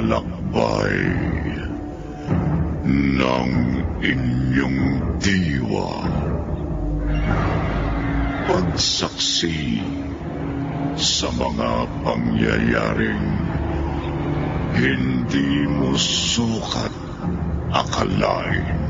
paglalakbay ng inyong diwa. Pagsaksi sa mga pangyayaring hindi mo sukat akalain.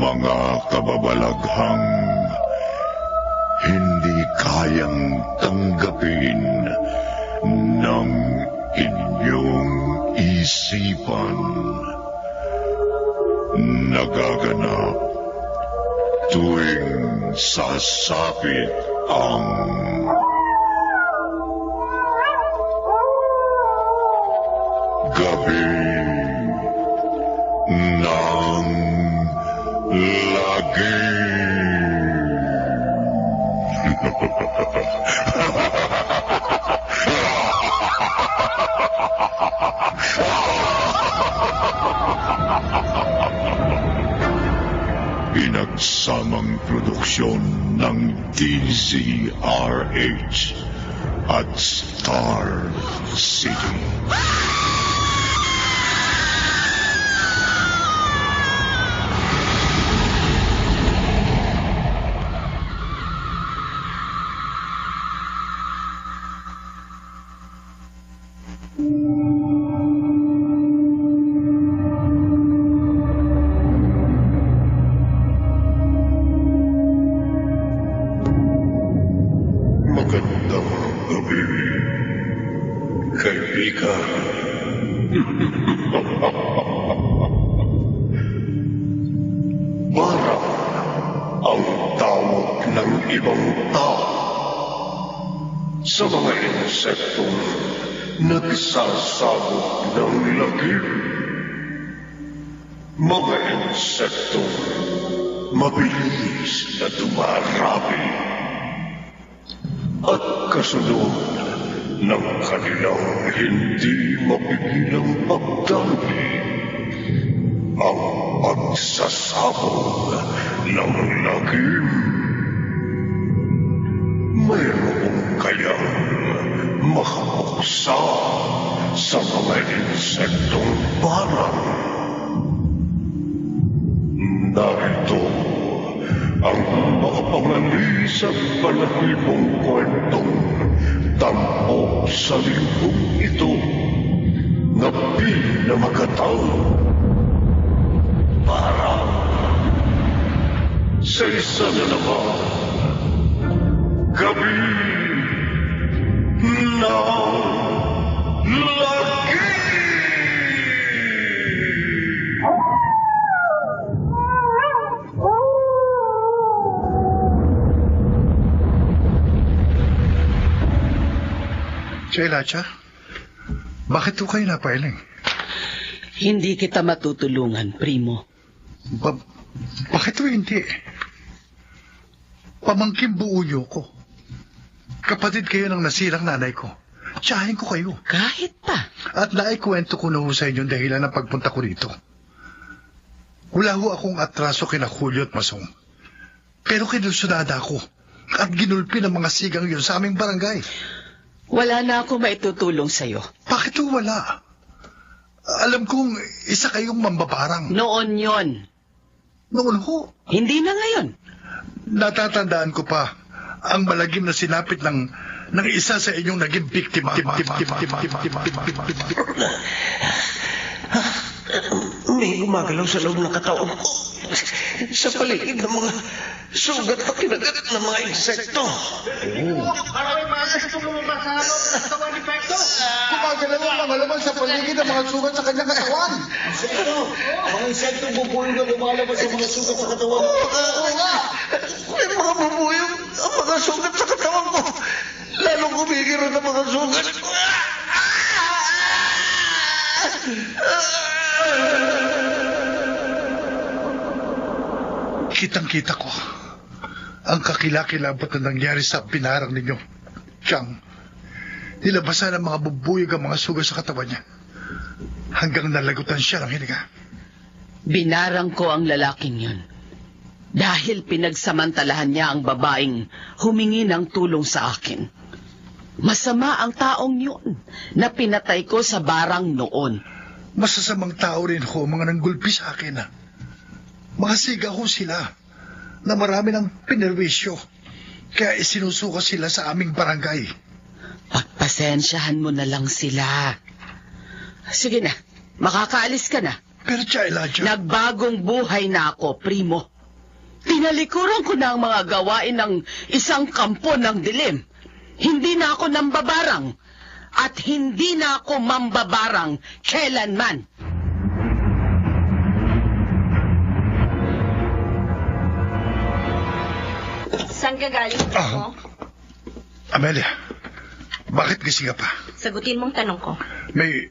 Mga kababalaghang hindi kayang tanggapin ng inyong isipan. Nagaganap tuwing sasapit ang gabi ng lagi. Pinagsamang produksyon ng DZRH at Star City. Parang ang tawag ng ibang tao sa mga insektong nagsasabog ng lagim. Mga insektong mabilis na dumarami at kasunod ng kanilang hindi mapigilang pagdami ang pagsasabog ng lagim. Mayroon kayang makapuksa sa mga insektong parang narito ang makapanganisang balahibong kwentong tampok sa limbong ito na pinamagatang parang sa isa na naman gabi ng lagi. Elacha, bakit po kayo napailing? Hindi kita matutulungan, Primo. Bakit po hindi? Pamangkin buuyo ko. Kapatid kayo ng nasirang nanay ko. Tiyahin ko kayo. Kahit pa. At naikwento ko na ho sa inyo dahilan ng pagpunta ko rito. Wala ho akong atraso kina Julio at Masong. Pero kinulsunada ako at ginulpi ng mga sigang yun sa aming barangay. Wala na ako maitutulong sa'yo. Bakit ho wala? Alam kong isa kayong mambabarang. Noon yon. Noon ho? Hindi na ngayon. Natatandaan ko pa ang malagim na sinapit ng isa sa inyong naging biktima. May gumagalaw sa loob ng katawan ko. Sa paligid ng mga sugat at kinagat ng mga insekto. Gumagalaw ang mga laman sa paligid ng mga sugat sa kanyang katawan. Mga insekto bubuyog na lumalabas sa mga sugat sa katawan. May mga bubuyog ang mga sugat sa katawan ko. Lalong kumigiro ng mga sugat ko. Kitang-kita ko ang kakilakilabot na nangyari sa pinarang ninyo. Chang, nilabasan ng mga bubuyog ang mga sugat sa katawan niya hanggang nalagutan siya ng hininga. Binarang ko ang lalaking yun dahil pinagsamantalahan niya ang babaeng humingi ng tulong sa akin. Masama ang taong yun na pinatay ko sa barang noon. Masasamang tao rin ho mga nanggulpi sa akin. Mga siga ho sila na marami ng pinerwisyo. Kaya isinusuka sila sa aming barangay. Pagpasensyahan mo na lang sila. Sige na, makakaalis ka na. Pero Tia Elijah... Nagbagong buhay na ako, Primo. Tinalikuran ko na ang mga gawain ng isang kampo ng dilim. Hindi na ako nambabarang. At hindi na ako mambabarang kailanman. Saan ka galing mo? Amelia, bakit gising ka pa? Sagutin mong tanong ko. May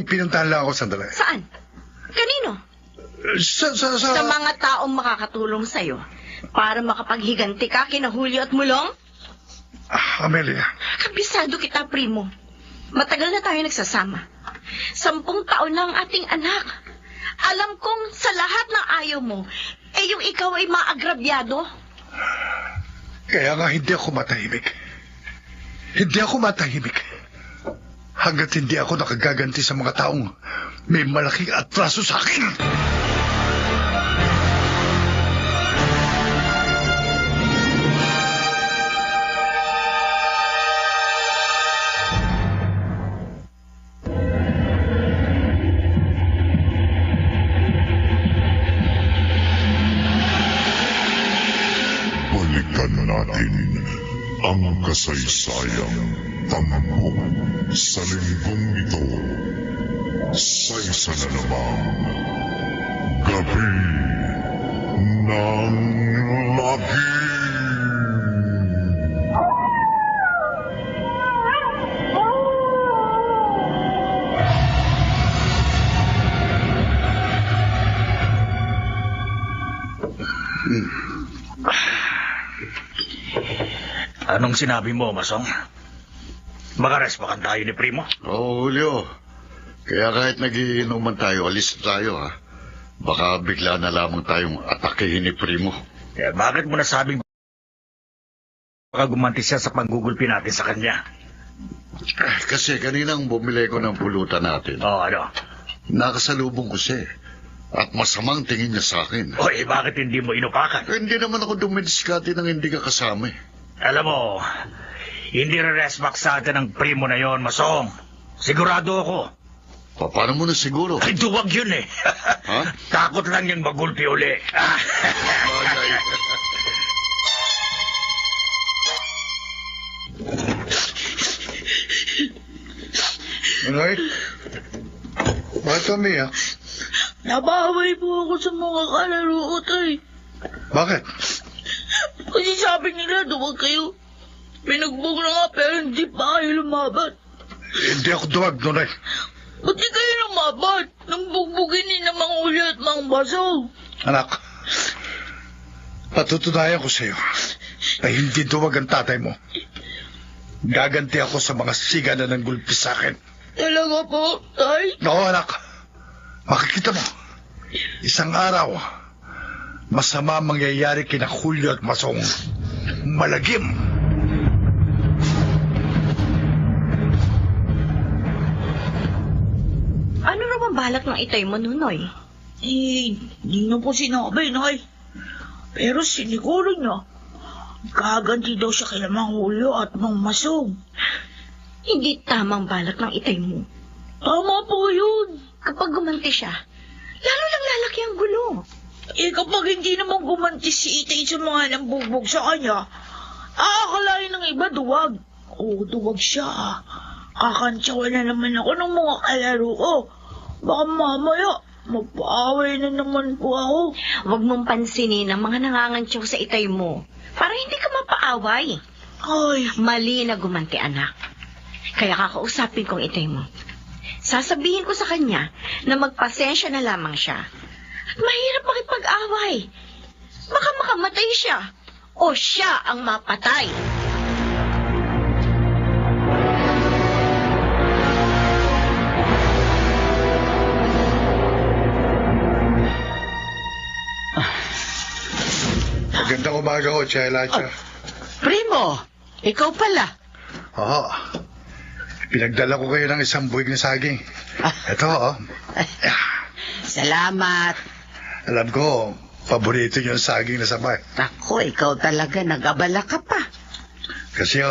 pinuntahan lang ako sandali. Saan? Kanino? Sa mga taong makakatulong sa'yo para makapaghiganti ka kina Julio at Mulong? Amelia. Kabisado kita, Primo. Matagal na tayo nagsasama. 10 taon na ang ating anak. Alam kong sa lahat ng ayaw mo, yung ikaw ay maagrabyado. Kaya nga hindi ako matahimik. Hindi ako matahimik. Hanggat hindi ako nakagaganti sa mga taong may malaking atraso sa akin. Balikan natin ang kasaysayang tampok sa linggong ito sa isa na namang gabi ng lagi. Anong sinabi mo, Masong? Makarespakan tayo ni Primo? Oo, Julio. Kaya kahit nagiinuman tayo, alis tayo, ha? Baka bigla na lamang tayong atakehin ni Primo. Eh, bakit mo nasabing baka gumanti siya sa panggugulpi natin sa kanya? Kasi kaninang bumili ko ng pulutan natin. Ano? Nakasalubong ko siya, at masamang tingin niya sa akin. Oy, bakit hindi mo inupakan? Hindi naman ako dumidiskarte nang hindi ka kasama, eh. Alam mo, hindi re-respect sa atin ang Primo na yon, Masong. Sigurado ako. Paano mo na siguro? Ay, duwag yun eh. Ha? Takot lang yung magulpi uli. Manoy? Bakit umiyak? Nabaway po ako sa mga kalaro ko, tay. Bakit? Kasi sabi nila, duwag kayo. Pinugbog na nga, pero hindi pa kayo lumaban. Hindi ako duwag, Nonoy. Ba't di kayo lumaban? Nang bugbugin ni na Mang Uli at Mang Basaw. Anak, patutunayan ko sa iyo na hindi duwag ang tatay mo. Gaganti ako sa mga siga na nanggulpi sa akin. Talaga po, tay? Oo, anak. Makikita mo, isang araw, masama mangyayari kina Julio at Masong. Malagim. Ano raw ang balak ng itay mo, Nunoy? Hindi na po sinabi, nay. Pero siniguro niya, Gaganti daw siya kay Mang Julio at Mang Masong. Hindi tamang balak ng itay mo. Tama po yun. Kapag gumanti siya, lalo lang lalaki ang gulo. Kapag hindi naman gumanti si Itay sa mga nambugbog sa kanya, aakalain ng iba duwag. Duwag siya. Kakantsawa na naman ako ng mga kalaro ko. Baka mamaya, magpaaway na naman po ako. Huwag mong pansinin ang mga nangangantsaw sa itay mo. Para hindi ka mapaaway. Ay, mali na gumanti, anak. Kaya kakausapin kong itay mo. Sasabihin ko sa kanya na magpasensya na lamang siya. At mahirap makipag-away. Baka makamatay siya. O siya ang mapatay. Magandang umaga ko, Chelacha. Primo, ikaw pala. Oo. Pinagdala ko kayo ng isang buwig na saging. Ito, oh. Salamat. Alam ko, paborito niyo ang saging na sabay. Ako, ikaw talaga, nag-abala ka pa. Kasi,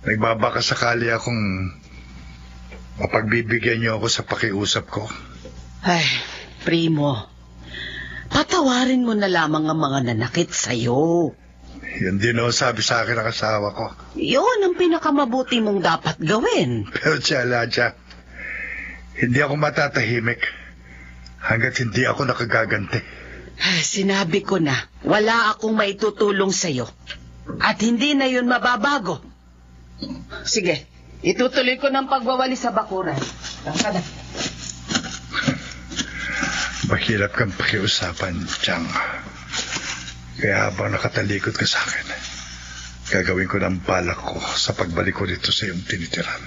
nagbabaka sakali akong mapagbibigyan niyo ako sa pakiusap ko. Ay, Primo, patawarin mo na lamang ang mga nanakit sa'yo. Yun din sabi sa akin ng asawa ko. Yun ang pinakamabuti mong dapat gawin. Pero Chelacha, hindi ako matatahimik hanggat hindi ako nakagaganti. Sinabi ko na, wala akong maitutulong sa'yo. At hindi na yun mababago. Sige, itutuloy ko ng pagwawali sa bakuran. Tangka na. Mahirap kang pakiusapan, Chang. Kaya habang nakatalikod ka sa akin, gagawin ko ng balak ko sa pagbalik ko dito sa iyong tinitiran.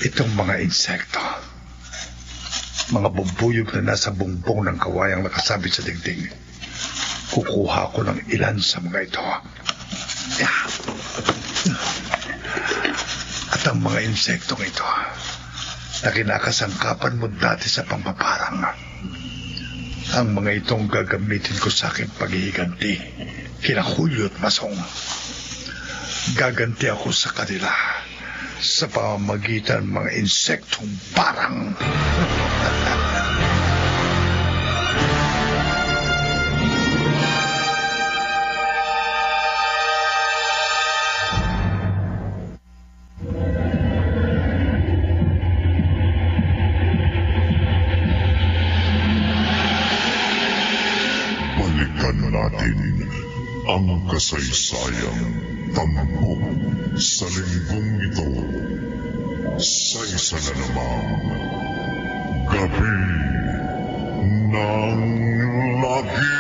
Itong mga insekto, mga bubuyog na nasa bumbong ng kawayang nakasabit sa dingding, kukuha ko ng ilan sa mga ito. At ang mga insektong ito na kinakasangkapan mo dati sa pambabarang, ang mga itong gagamitin ko sa aking paghihiganti kina Julio at Masong. Gaganti ako sa kanila sa pamamagitan ng mga insektong barang. Natin ang kasaysayang tampok sa linggong ito sa isa na namang gabi ng lagi.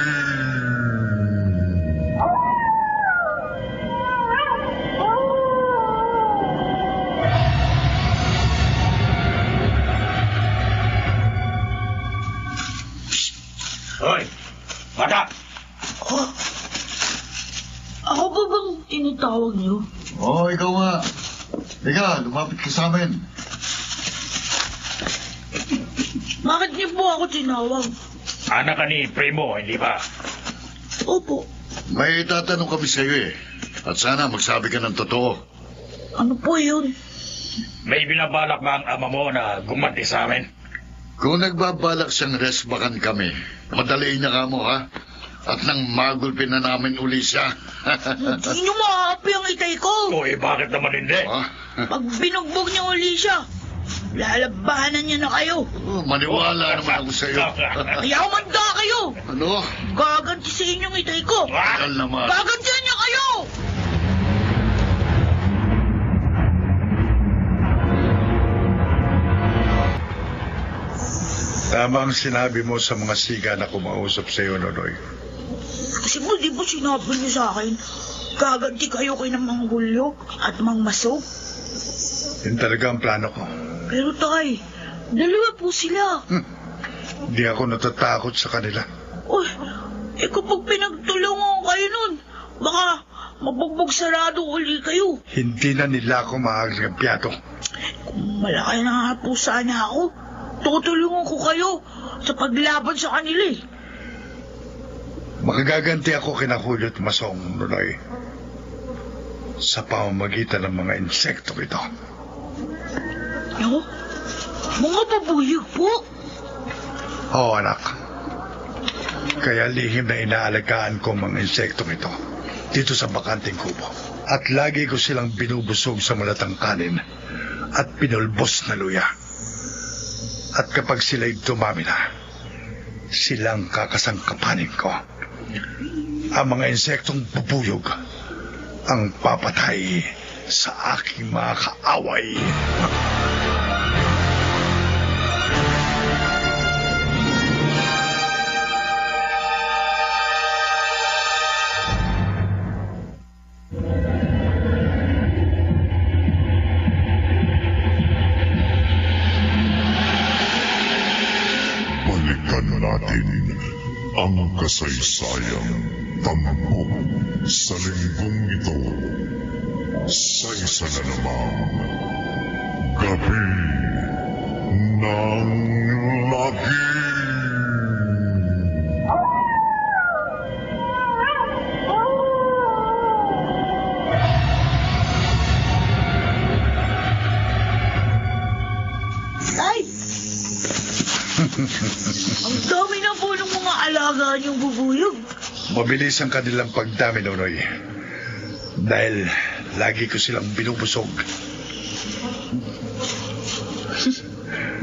Hoy, bata! Ako ba bang tinatawag niyo? Oo, ikaw nga. Teka, lumapit ka sa amin. Bakit niyo po ako tinawag? Anak ka ni Primo, hindi ba? Opo. May tatanong kami sa iyo At sana magsabi ka ng totoo. Ano po yun? May binabalak ba ang ama mo na gumanti sa amin? Kung nagbabalak siyang resbakan kami, madaliin niya ka mo, ha? At nang magulpin na namin uli siya. Hindi niyo maapi ang itay ko. Uy, bakit naman hindi? Pag binugbog niyo uli siya, lalabanan niya na kayo. Maniwala naman ako sa iyo. Ayaw manda kayo. Ano? Gaganti sa inyong itay ko. Tagal naman. Gagantihan niya kayo. Tama ang sinabi mo sa mga siga na kumausap sa iyo, Nonoy. Kasi mo, di ba sinabi niyo sa akin, gaganti kayo kay ng Mang Julio at Mang Masog? Yun talaga ang plano ko. Pero tay, dalawa po sila. Di ako natatakot sa kanila. Uy, kapag pinagtulungan kayo nun, baka mabugbog sarado uli kayo. Hindi na nila ako maaagampyado. Kung malaki na nga po sana ako, tutulungan ko kayo sa paglaban sa kanila. Makagaganti ako kina Julio at Masong, Nonoy, sa pamamagitan ng mga insekto ito. No? Mga babuyog po? Oo, anak. Kaya lihim na inaalagaan ko mga insektong ito dito sa bakanting kubo. At lagi ko silang binubusog sa malatang kanin at pinulbos na luya. At kapag sila'y dumami na, silang kakasangkapanin ko. Ang mga insektong bubuyog ang papatay sa aking mga kaaway. Natin ang kasaysayang tampok sa linggong ito sa isa na namang gabi ng lagim. Ang dami na po ng mga alaga niyong bubuyog. Mabilis ang kanilang pagdami, Nonoy. Dahil lagi ko silang binubusog.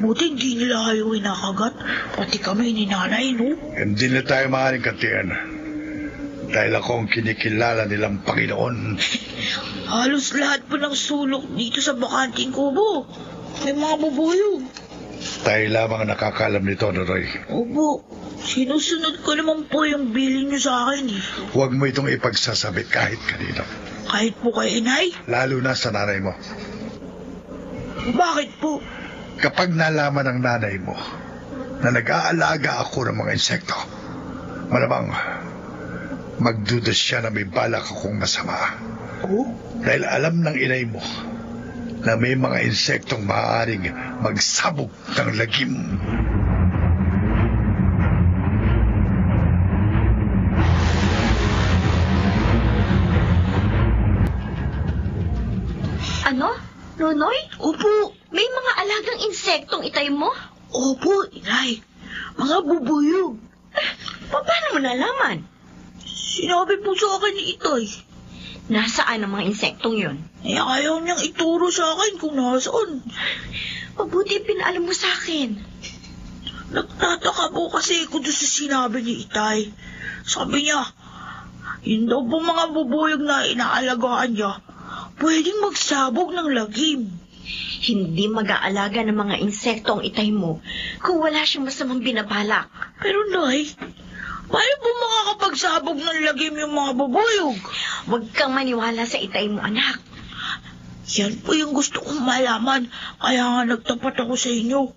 Buti hindi nila kayo inakagat. Pati kami ni nanay, no? Hindi na tayo maaaring kantian. Dahil ako ang kinikilala nilang Panginoon. Halos lahat po ng sulok dito sa bakanting kubo. May mga bubuyog. Tayo lamang ang nakakaalam nito, Nonoy. Opo, sinusunod ko naman po yung bilin niyo sa akin eh. Huwag mo itong ipagsasabit kahit kanino. Kahit po kay inay? Lalo na sa nanay mo. Bakit po? Kapag nalaman ng nanay mo na nag-aalaga ako ng mga insekto, malamang magdudas siya na may balak akong masama. Oh? Dahil alam ng inay mo na may mga insektong maaaring magsabog ng lagim. Ano? Nonoy? Opo. May mga alagang insektong itay mo? Opo, inay. Mga bubuyog. Paano mo nalaman? Sinabi po sa akin ni Itay. Nasaan ang mga insektong yun? Eh, ayaw niyang ituro sa akin kung nasaan. Mabuti pinaalam mo sa akin. Nagtataka po kasi ako doon sa sinabi ni Itay. Sabi niya, yun daw po mga bubuyog na inaalagaan niya, pwedeng magsabog ng lagim. Hindi mag-aalaga ng mga insekto ang itay mo kung wala siyang masamang binabalak. Pero Nay, paano po makakapagsabog ng lagim yung mga bubuyog? Huwag kang maniwala sa itay mo, anak. Yan po yung gusto kong malaman, kaya nga nagtapat ako sa inyo.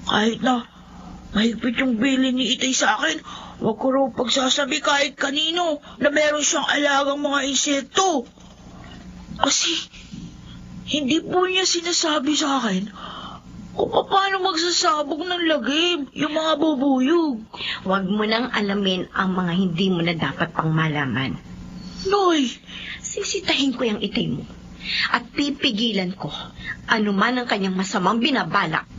Kahit na mahigpit yung bilin ni Itay sa akin, huwag ko raw pagsasabi kahit kanino na meron siyang alagang mga insekto. Kasi hindi po niya sinasabi sa akin kung paano magsasabog ng lagim yung mga bubuyog. Huwag mo nang alamin ang mga hindi mo na dapat pang malaman. Noy, sisitahin ko yung itay mo at pipigilan ko anuman ang kanyang masamang binabalak.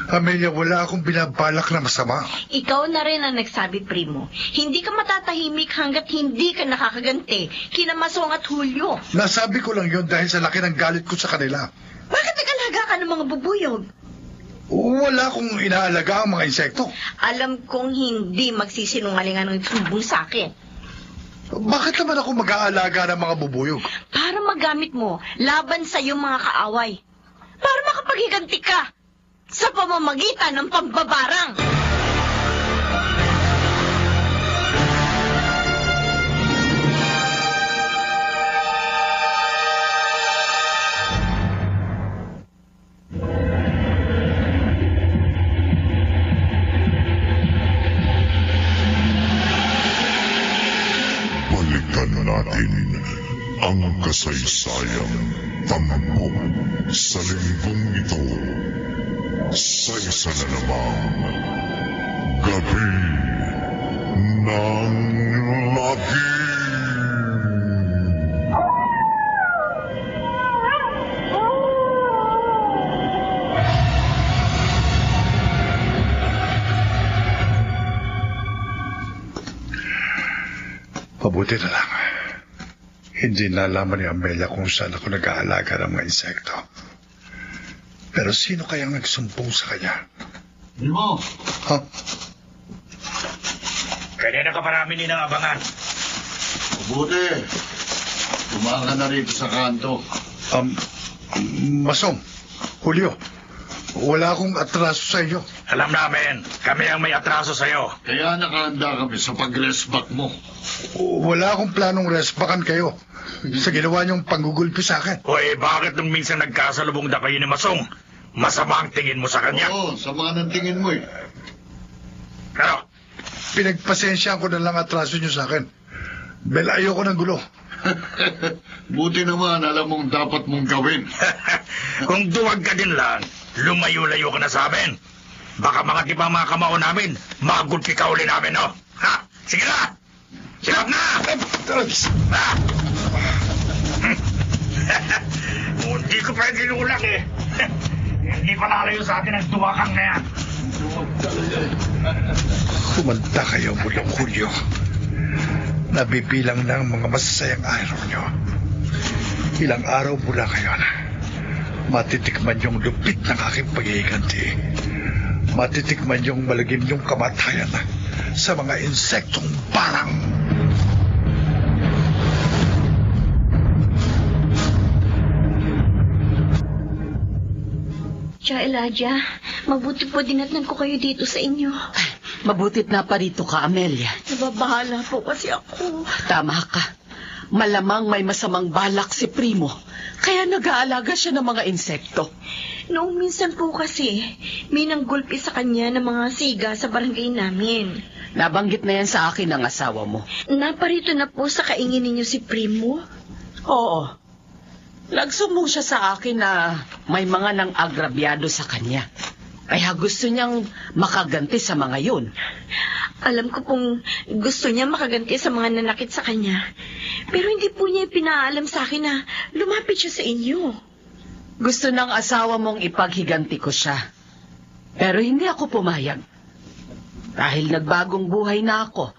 Amelia, wala akong binabalak na masama. Ikaw na rin ang nagsabi, Primo. Hindi ka matatahimik hanggat hindi ka nakakaganti kina Masong at Julio. Nasabi ko lang yun dahil sa laki ng galit ko sa kanila. Bakit nag-alaga ka ng mga bubuyog? Wala akong inaalaga ang mga insekto. Alam kong hindi magsisinungalingan ng sumbong sa akin. Bakit naman ako mag-aalaga ng mga bubuyog? Para magamit mo laban sa iyong mga kaaway. Para makapaghiganti ka sa pamamagitan ng pambabarang. Balikan natin ang kasaysayan tampok sa linggong ito sa isa na namang gabi ng lagim. Mabuti na lang. Hindi nalaman ni Amelia kung saan ako nag-aalaga ng mga insekto. Pero sino kayang nagsumbong sa kanya? Primo, Ha? Kanina ka pa namin inaabangan. mabuti. Tumaan ka na rito sa kanto. Masong, Julio, wala akong atraso sa inyo. Alam namin, kami ang may atraso sa'yo. Kaya nakahanda kami sa pag-resback mo. Wala akong planong resbakan kayo sa ginawa niyong panggugulpi sa akin. Hoy, bakit nung minsan nagkasalubong na kayo ni Masong, masama ang tingin mo sa kanya? Oo, sama ng tingin mo eh. Pero, Pinagpasensyahan ko na lang atraso niyo sa akin. Bel, ayoko ng gulo. Buti naman alam mong dapat mong gawin. kung duwag ka din lang, lumayo-layo ka na sa amin. Baka mga tipa mga kamao namin, magulpi ka uli namin, no? Ha? Sige na! Silap na! Ha? Hindi ko pwede inulang eh. Hindi pa nalayo sa atin ang duwakang na yan. Kumanta kayo mula, Julio. Nabibilang na ang mga masasayang araw niyo. Ilang araw mula ngayon, matitikman yung lupit ng aking paghihiganti. Matitikman yung malagim yung kamatayan sa mga insektong barang. Tia Elijah, mabuti po dinatnan ko kayo dito sa inyo. Mabutit na parito ka, Amelia. Nababahala po kasi ako. Tama ka. Malamang may masamang balak si Primo. Kaya nag-aalaga siya ng mga insekto. Noong minsan po kasi, may nanggulpi sa kanya ng mga siga sa barangay namin. Nabanggit na yan sa akin ng asawa mo. Naparito na po sa kaingin ninyo si Primo. Oo. Nagsumbong siya sa akin na may mga nang agrabyado sa kanya. Kaya gusto niyang makaganti sa mga yun. Alam ko pong gusto niya makaganti sa mga nanakit sa kanya. Pero hindi po niya pinaalam sa akin na lumapit siya sa inyo. Gusto ng asawa mong ipaghiganti ko siya. Pero hindi ako pumayag. Dahil nagbagong buhay na ako.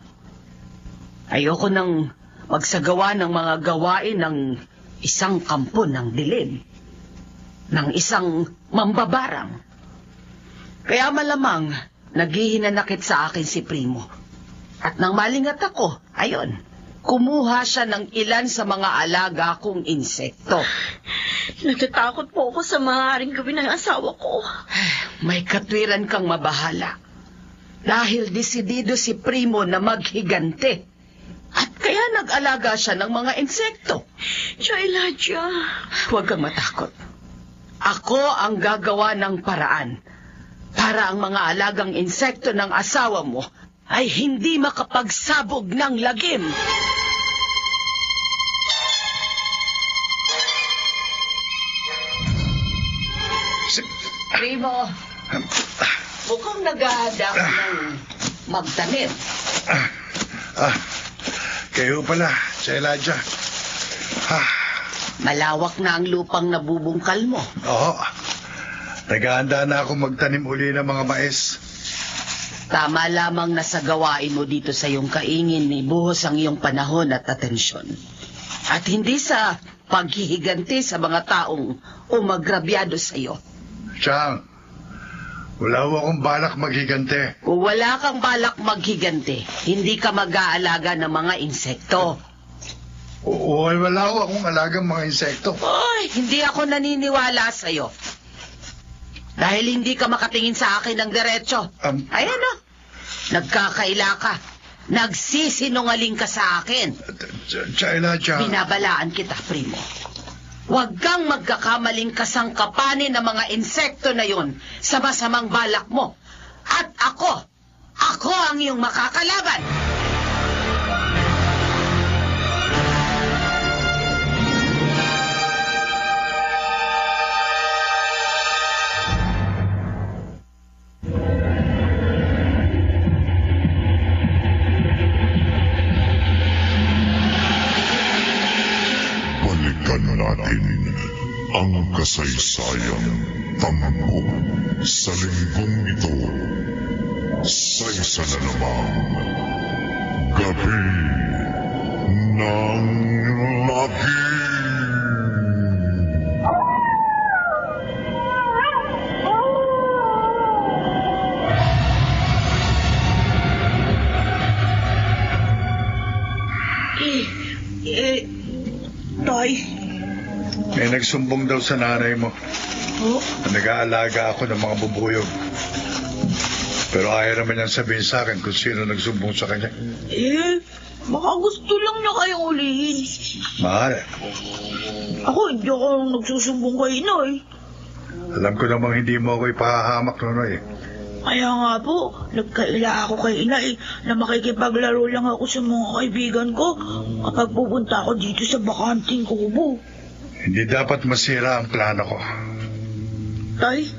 Ayoko nang magsagawa ng mga gawain ng isang kampo ng dilim. Ng isang mambabarang. Kaya malamang naghihinanakit sa akin si Primo. At nang malingat ako, ayon, kumuha siya ng ilan sa mga alaga kong insekto. Natatakot po ako sa maaaring gawin ng asawa ko. May katwiran kang mabahala. Dahil desidido si Primo na maghigante. At kaya nag-alaga siya ng mga insekto. Tia Elijah. Huwag kang matakot. Ako ang gagawa ng paraan para ang mga alagang insekto ng asawa mo ay hindi makapagsabog ng lagim. Primo, mukhang nag-ahada ka ng magtanim. Kayo pala, si Elijah. Malawak na ang lupang nabubungkal mo. Oo. Naghahanda na ako magtanim uli ng mga mais. Tama lamang na sa gawain mo dito sa iyong kaingin ni buhos ang iyong panahon at atensyon. At hindi sa paghihiganti sa mga taong umagrabyado sa iyo. Chang, wala ho akong balak maghigante. Kung wala kang balak maghiganti, hindi ka mag-aalaga ng mga insekto. Oo, wala ho akong alagang mga insekto. Oy, hindi ako naniniwala sa iyo. Dahil hindi ka makatingin sa akin ng diretso. Ayan o, nagkakaila ka. Nagsisinungaling ka sa akin. Elijah. Binabalaan kita, Primo. Huwag kang magkakamaling kasangkapanin ng mga insekto na yun sa masamang balak mo. At ako ang iyong makakalaban. kasaysayan tampok sa linggong ito sa isa na namang gabi ng lagim. Tay? May nagsumbong daw sa nanay mo. Oh? Na nag-aalaga ako ng mga bubuyog. Pero ayaw naman niyang sabihin sa akin kung sino nagsumbong sa kanya. Baka gusto lang niya kayong ulihin. Mahal, Ako, hindi ako nagsusumbong kay Noy. alam ko namang hindi mo ako ipahahamak, Nonoy. Kaya nga po, nagkaila ako kay Inay na makikipaglaro lang ako sa mga kaibigan ko kapag pupunta ako dito sa bakanting kubo. Hindi dapat masira ang plano ko. Tay,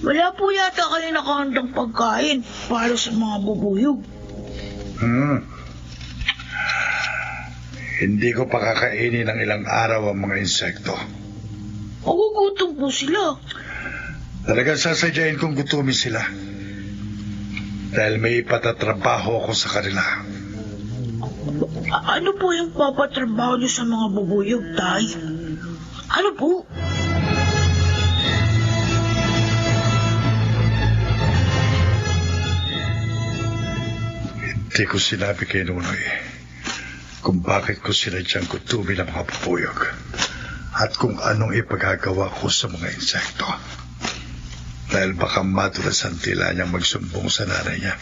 wala po yata kayo nakahandang pagkain para sa mga bubuyog. Hindi ko pakakainin ng ilang araw ang mga insekto. Magugutom po sila. Talagang sasadyain kong gutumin sila. Dahil may ipatatrabaho ako sa kanila. Ano po yung papatrabaho niyo sa mga bubuyog, Tay? Ano po? Hindi ko sinabi kay Nunoy kung bakit ko sinadyang gutumin ang mga bubuyog at kung anong ipagagawa ko sa mga insekto. Dahil baka madulas ang tila niyang magsumbong sa nanay niya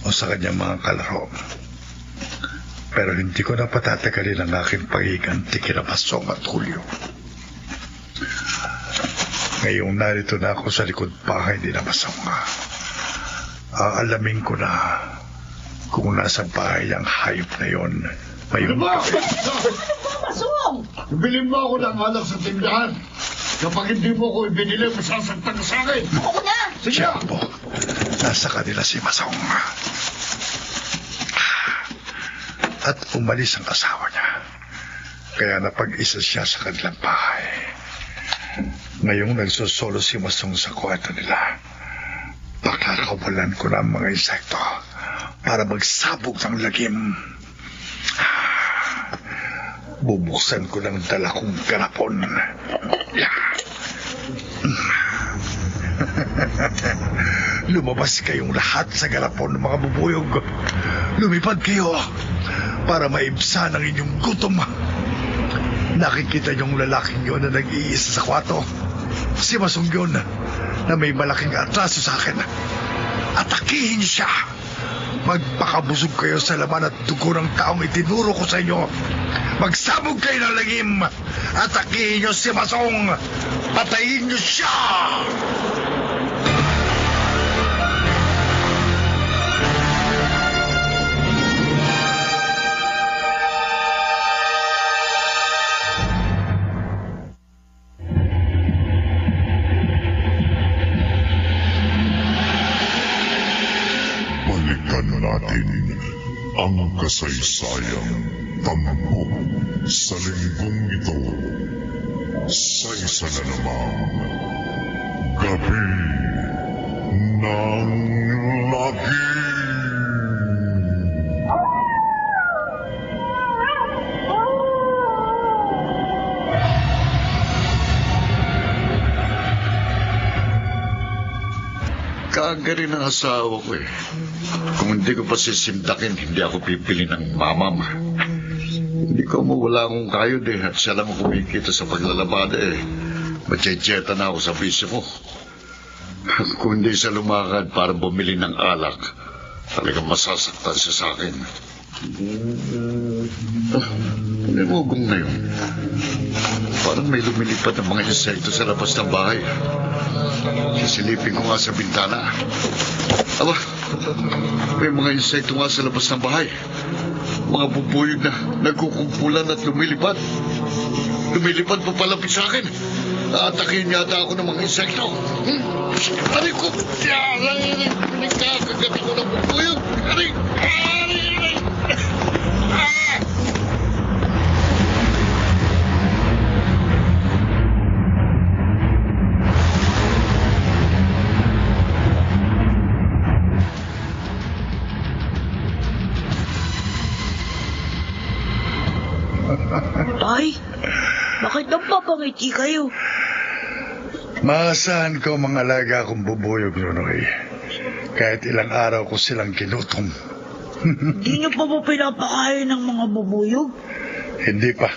o sa kanyang mga kalaro. Pero hindi ko na patatagalin ang aking paghiganti kina Masong at Julio. Ngayong narito na ako sa likod bahay ni Masong, aalamin ko na kung nasa bahay ang hayop na yon. Ano ba? Masong! Bilhin mo ako ng alak sa tindahan. Kapag hindi mo ako ibinili, masasaktan ka sa akin. Ako na! Siya po, nasa kanila si Masong. At umalis ang asawa niya. Kaya napag-isa siya sa kanilang bahay. Ngayong nagsosolo si Masong sa kwarto nila, pakarakawalan ko na ang mga insekto para magsabog ng lagim. Bubuksan ko ng dala kong garapon. Lumabas kayong lahat sa garapon, mga bubuyog. Lumipad kayo para maibsan ang inyong gutom. Nakikita niyong lalaking yun na nag-iisa sa kwarto. Si Masong yun na may malaking atraso sa akin. Atakihin siya. Magpakabusog kayo sa laman at dugo ng taong itinuro ko sa inyo. Magsabog kayo ng lagim. Atakihin niyo si Masong. Patayin niyo siya. Balikan natin ang kasaysayan tampok sa linggong ito sa isa na namang gabi ng lagim. Kaaga rin ang asawa ko eh. Kung hindi ko pa sisimdakin, hindi ako pipili ng mamam. Hindi ko mawala akong kayod eh. At siya lang kumikita sa paglalabada eh. Matsyetseta na ako sa bisyo mo. Kung hindi siya lumakad para bumili ng alak, talagang masasaktan siya sa akin. Ano yung ugong na yun? Parang may lumilipad ng mga insekto sa labas ng bahay. Sisilipin ko nga sa bintana. Aba, may mga insekto nga sa labas ng bahay. Mga bubuyog na nagkukumpulan at lumilipad. Lumilipad pa palapit sa akin. Aatakin yata ako ng mga insekto. Aray ko! Nagkakagat ako ng bubuyog. Aray! Tay, bakit napapangiti kayo? Maasahan ko mga alaga akong bubuyog, Nonoy. Kahit ilang araw ko silang kinutom. Hindi niyo pa ba pinapakain ng mga bubuyog? Hindi pa.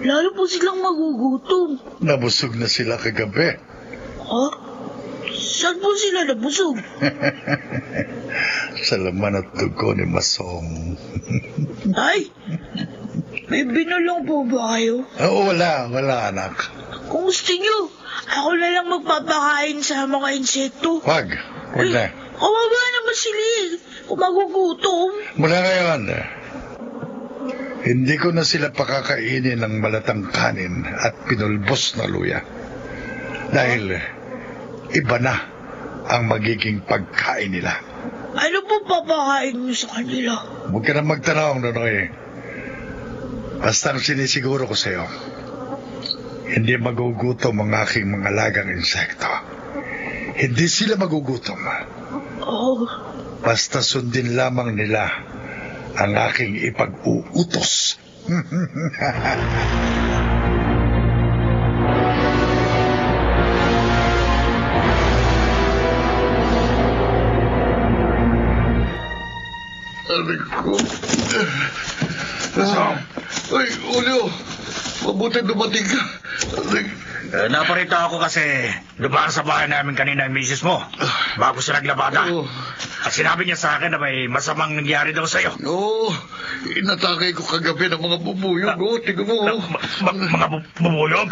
Lalo po silang magugutom. Nabusog na sila kagabi. Ha? Saan po sila nabusog? Sa laman at dugo ni Masong. Tay, may binulong po ba kayo? Oo, wala, anak. Kung gusto niyo, ako na lang magpapakain sa mga insekto. Wag na. Kawawa naman sila kung magugutom. Mula ngayon, hindi ko na sila pakakainin ng malatang kanin at pinulbos na luya. Dahil iba na ang magiging pagkain nila. Ano po papakain niyo sa kanila? Huwag ka na magtanong, Nonoy. Basta ang sinisiguro ko sa'yo, hindi magugutom ang aking mga lagang insekto. Hindi sila magugutom. Oh, Basta sundin lamang nila ang aking ipag-uutos. Aray ko. Ay, Julio. Mabuti dumating ka. Aray. Naparita ako kasi dumaan sa bahay namin kanina ang misis mo bago siya naglabada. Oo. At sinabi niya sa akin na may masamang nangyari daw sa'yo. Oo. Inatakay ko kagabi ng mga bubuyog. Tingnan mo. Mga bubuyog?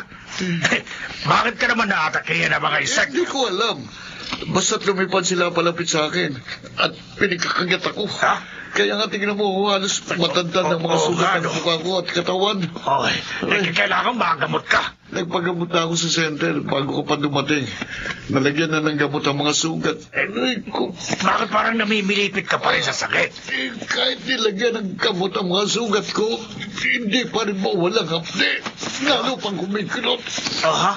Bakit ka naman naatakihan ng mga insect? Hindi ko alam. Basta't lumipad sila palapit sa akin at pinagkakagat ako. Ha? Kaya nga tingnan mo, halos matanda ng mga sugat ng mukha ko at katawan. Oy, kailangan magamot ka. Nagpagamot na ako sa center bago ko pa dumating. Nalagyan na ng gamot ang mga sugat. Aray ko. Bakit parang namimilipit ka pa rin sa sakit? Kahit nilagyan ng gamot ang mga sugat ko, hindi pa rin mawalang hapde. Lalo pang kumikilot. Aha.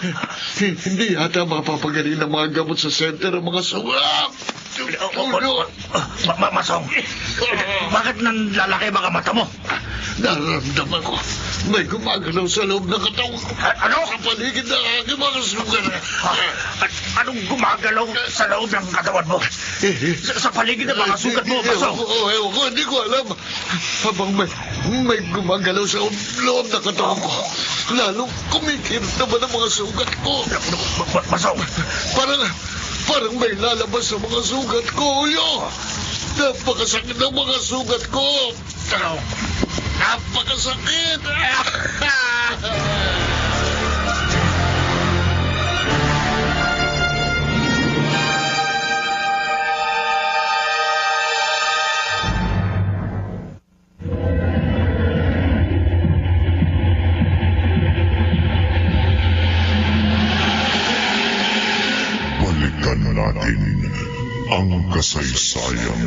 Hindi yata mapapagaling ng mga gamot sa center ang mga sugat. Masong, bakit nanlalaki mga mata mo? Nararamdaman ko. May gumagalaw sa loob ng katawan ko. Ano? Sa paligid ng aking mga sugat. Anong gumagalaw sa loob ng katawan mo? Sa paligid ng mga sugat mo, Masong? Ewan ko, hindi ko alam. Habang may gumagalaw sa loob ng katawan ko. Lalo kumikirot naman ang mga sugat ko. Masong? Parang may lalabas sa mga sugat ko, Uyo. Napakasakit ng mga sugat ko. Napakasakit. Balikan natin ang kasaysayan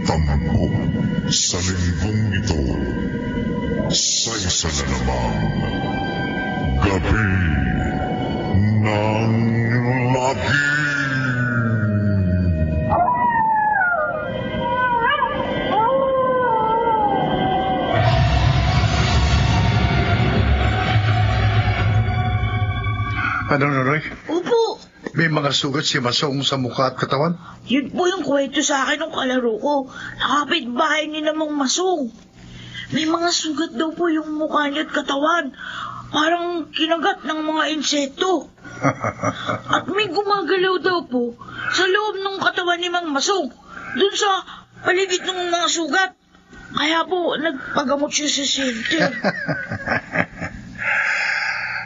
tampok sa linggong ito sa isa na namang Gabi ng Lagi. Ano, Nonoy? opo. May mga sugat si Masong sa mukha at katawan? Yun po yung kwento sa akin ng kalaro ko. Nakapitbahay ni namang Masong. May mga sugat daw po yung mukha niya at katawan. Parang kinagat ng mga insekto. At may gumagalaw daw po sa loob ng katawan ni Mang Masong. Dun sa paligid ng mga sugat. Kaya po, nagpagamot siya sa center.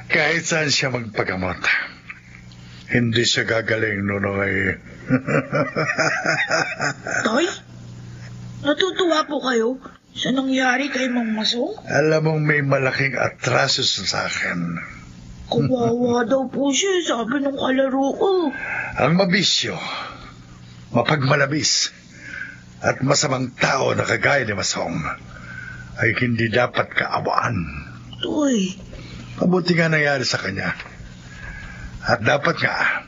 Kahit saan siya magpagamot, hindi siya gagaling, Nonoy. Tay, natutuwa po kayo sa nangyari kay Mang Masong? Alam mong may malaking atraso sa akin. Kawawa daw po siya, sabi ng kalaro ko. Ang mabisyo, mapagmalabis, at masamang tao na kagaya ni Masong ay hindi dapat kaawaan. Toy, Mabuti nga nangyari sa kanya. At dapat nga,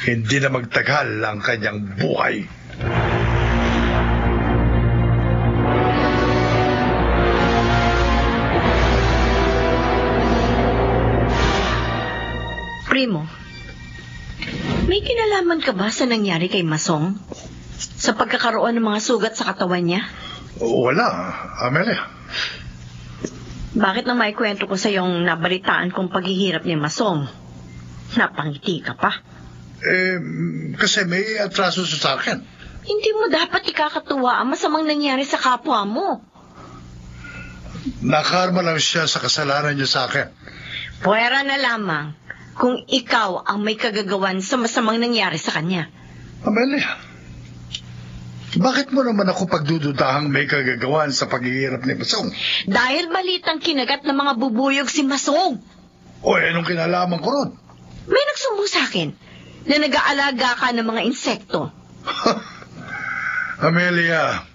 hindi na magtagal ang kanyang buhay. ka ba sa nangyari kay Masong? Sa pagkakaroon ng mga sugat sa katawan niya? Wala, Amelia. Bakit na maikwento ko sa yung nabalitaan kong paghihirap ni Masong? Napangiti ka pa. Kasi may atraso sa akin. Hindi mo dapat ikakatuwa ang masamang nangyari sa kapwa mo. Nakarma lang siya sa kasalanan niya sa akin. Puwera na lamang kung ikaw ang may kagagawan sa masamang nangyari sa kanya. Amelia, bakit mo naman ako pagdududahang may kagagawan sa paghihirap ni Masong? Dahil balitang kinagat ng mga bubuyog si Masong. Anong kinalaman ko ron? May nagsumbong sa akin na nag-aalaga ka ng mga insekto. Amelia,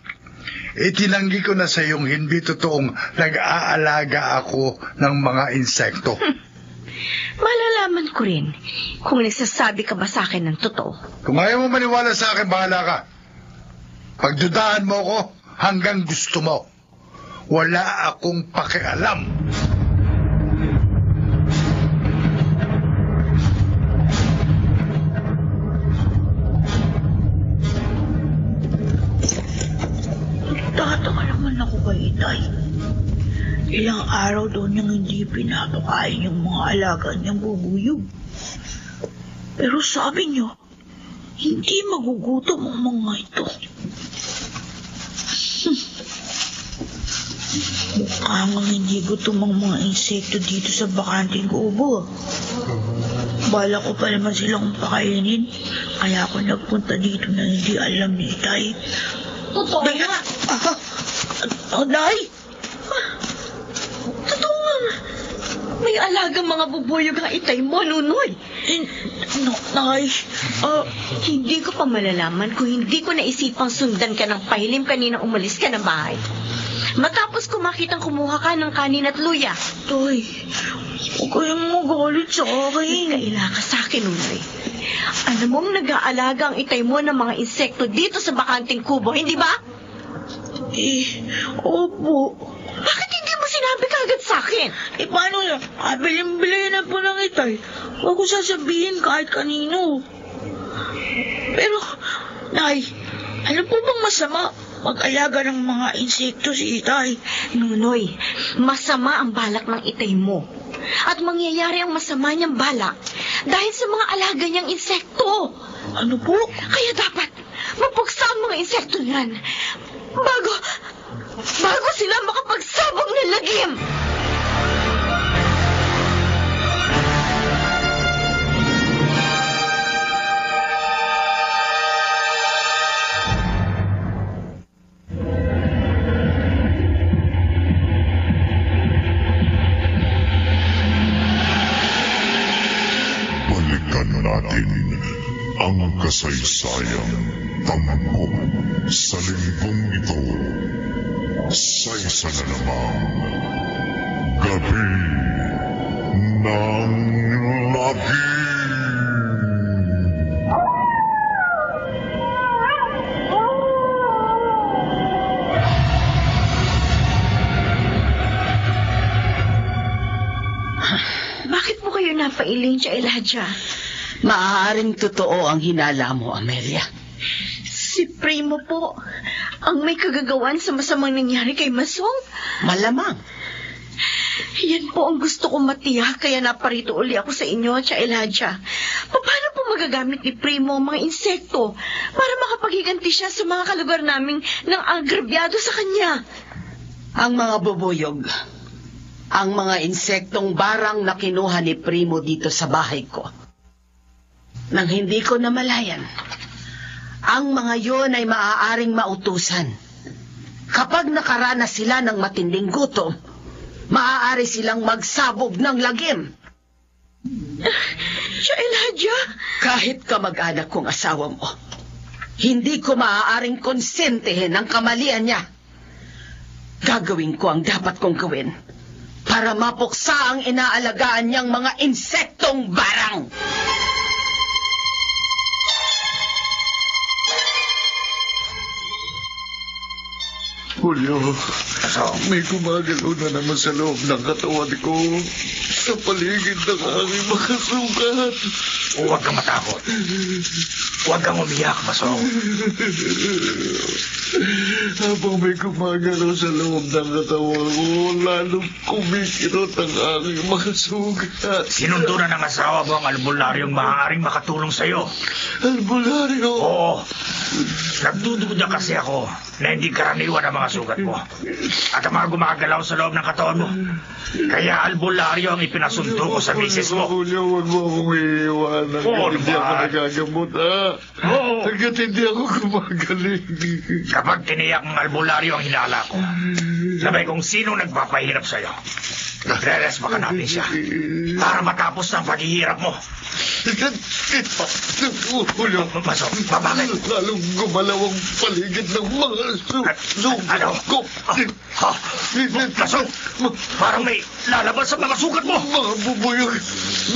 itinanggi ko na sa iyong hindi totoong nag-aalaga ako ng mga insekto. Malalaman ko rin kung nagsasabi ka ba sa akin ng totoo. Kung ayaw mo maniwala sa akin, bahala ka. Pagdudahan mo ko hanggang gusto mo. Wala akong pakialam. Tataka naman ako kay Itay. Ilang araw daw niyang hindi pinapakain yung mga alaga niyang bubuyog. Pero sabi niyo, hindi magugutom ang mga ito. Mukhang hindi gutom ang mga insekto dito sa bakanting kubo. Bala ko pa naman silang pakainin, kaya ako nagpunta dito na hindi alam ni Itay. Totoo nga. Nay! Totoo nga. May alagang mga bubuyog ang Itay mo, Nunoy. Nay, Hindi ko pa malalaman kung hindi ko naisipang sundan ka ng pahilim kanina umalis ka ng bahay. Matapos ko makitang kumuha ka ng kanin at luya. Tay, huwag kayong magalit sa akin. Kaila ka sa akin, Nunoy. Alam mong nag-aalaga ang Itay mo ng mga insekto dito sa bakanting kubo, hindi ba? Opo. Bakit hindi mo sinabi kagad sa akin? Paano yan? Bilim-bilay na po ng Itay. Huwag ko sasabihin kahit kanino. Pero, Nay, ano po bang masama mag-alaga ng mga insekto si Itay? Nunoy, masama ang balak ng Itay mo. At mangyayari ang masama niyang balak dahil sa mga alaga niyang insekto. Ano po? Kaya dapat mapuksa ang mga insekto niyan bago sila makapagsabog ng lagim. Balikan natin ang kasaysayang tampok sa linggong ito sa isa na namang gabi ng lagim. Bakit mo kayo napailing siya, Elijah? Maaaring totoo ang hinala mo, Amelia. Si Primo po ang may kagagawan sa masamang nangyari kay Masong. Malamang. Yan po ang gusto kong matiyak, kaya naparito uli ako sa inyo, Tia Elijah. Paano po magagamit ni Primo ang mga insekto para makapaghiganti siya sa mga kalugar naming nang agrabyado sa kanya? Ang mga bubuyog, ang mga insektong barang na kinuha ni Primo dito sa bahay ko. Nang hindi ko namalayan, ang mga yon ay maaaring mautusan. Kapag nakaranas sila ng matinding gutom, maaari silang magsabog ng lagim. Tia Elijah? Kahit kamag-anak kong asawa mo, hindi ko maaaring konsentehin ang kamalian niya. Gagawin ko ang dapat kong gawin para mapuksa ang inaalagaan niyang mga insektong barang. Julio, Masong. May gumagalaw na naman sa loob ng katawan ko. Sa paligid ng aking mga sugat. Huwag kang matakot. Huwag kang umiyak, Masong. Habang may gumagalaw sa loob ng katawan ko, lalong kumikirot ang aking mga sugat. Sinundo na ng asawa mo ang albularyong maaaring makatulong sa'yo. Albularyo? Oo. Nagdududa kasi ako na hindi karaniwan ang mga sugat mo. At ang mga gumagalaw sa loob ng katawan mo. Kaya albularyo ang ipinasundo ko sa misis mo. Julio, huwag mo akong iiwanan. Oo, Hindi ako naman. nagagamot, ha? Oo. Hanggat hindi ako gumagaling. Kapag tiniyak ng albularyo ang hinala ko, sabay kung sino nagpapahirap sa'yo. Re-respa ka natin siya para matapos ng paghihirap mo. Julio, Masong, bakit? lalong gumalaw ang paligid ng mga sugat Ano? ko. Masong, parang may lalabas sa mga sugat mo. Mga bubuyog,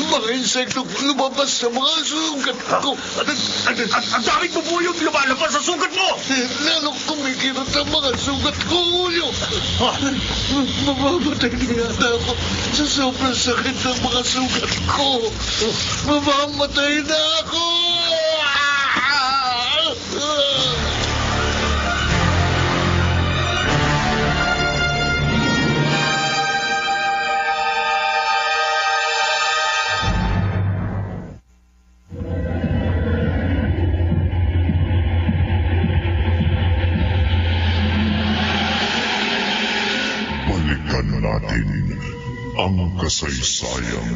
mga insekto lumabas sa mga sugat ko. Ang daming bubuyog lumalabas sa sugat mo. Lalong kumikirot ang mga sugat ko, Julio. Mamamatay na yata ako sa sobrang sakit ng mga sugat ko. Mamamatay na ako! Balikan natin ang kasaysayang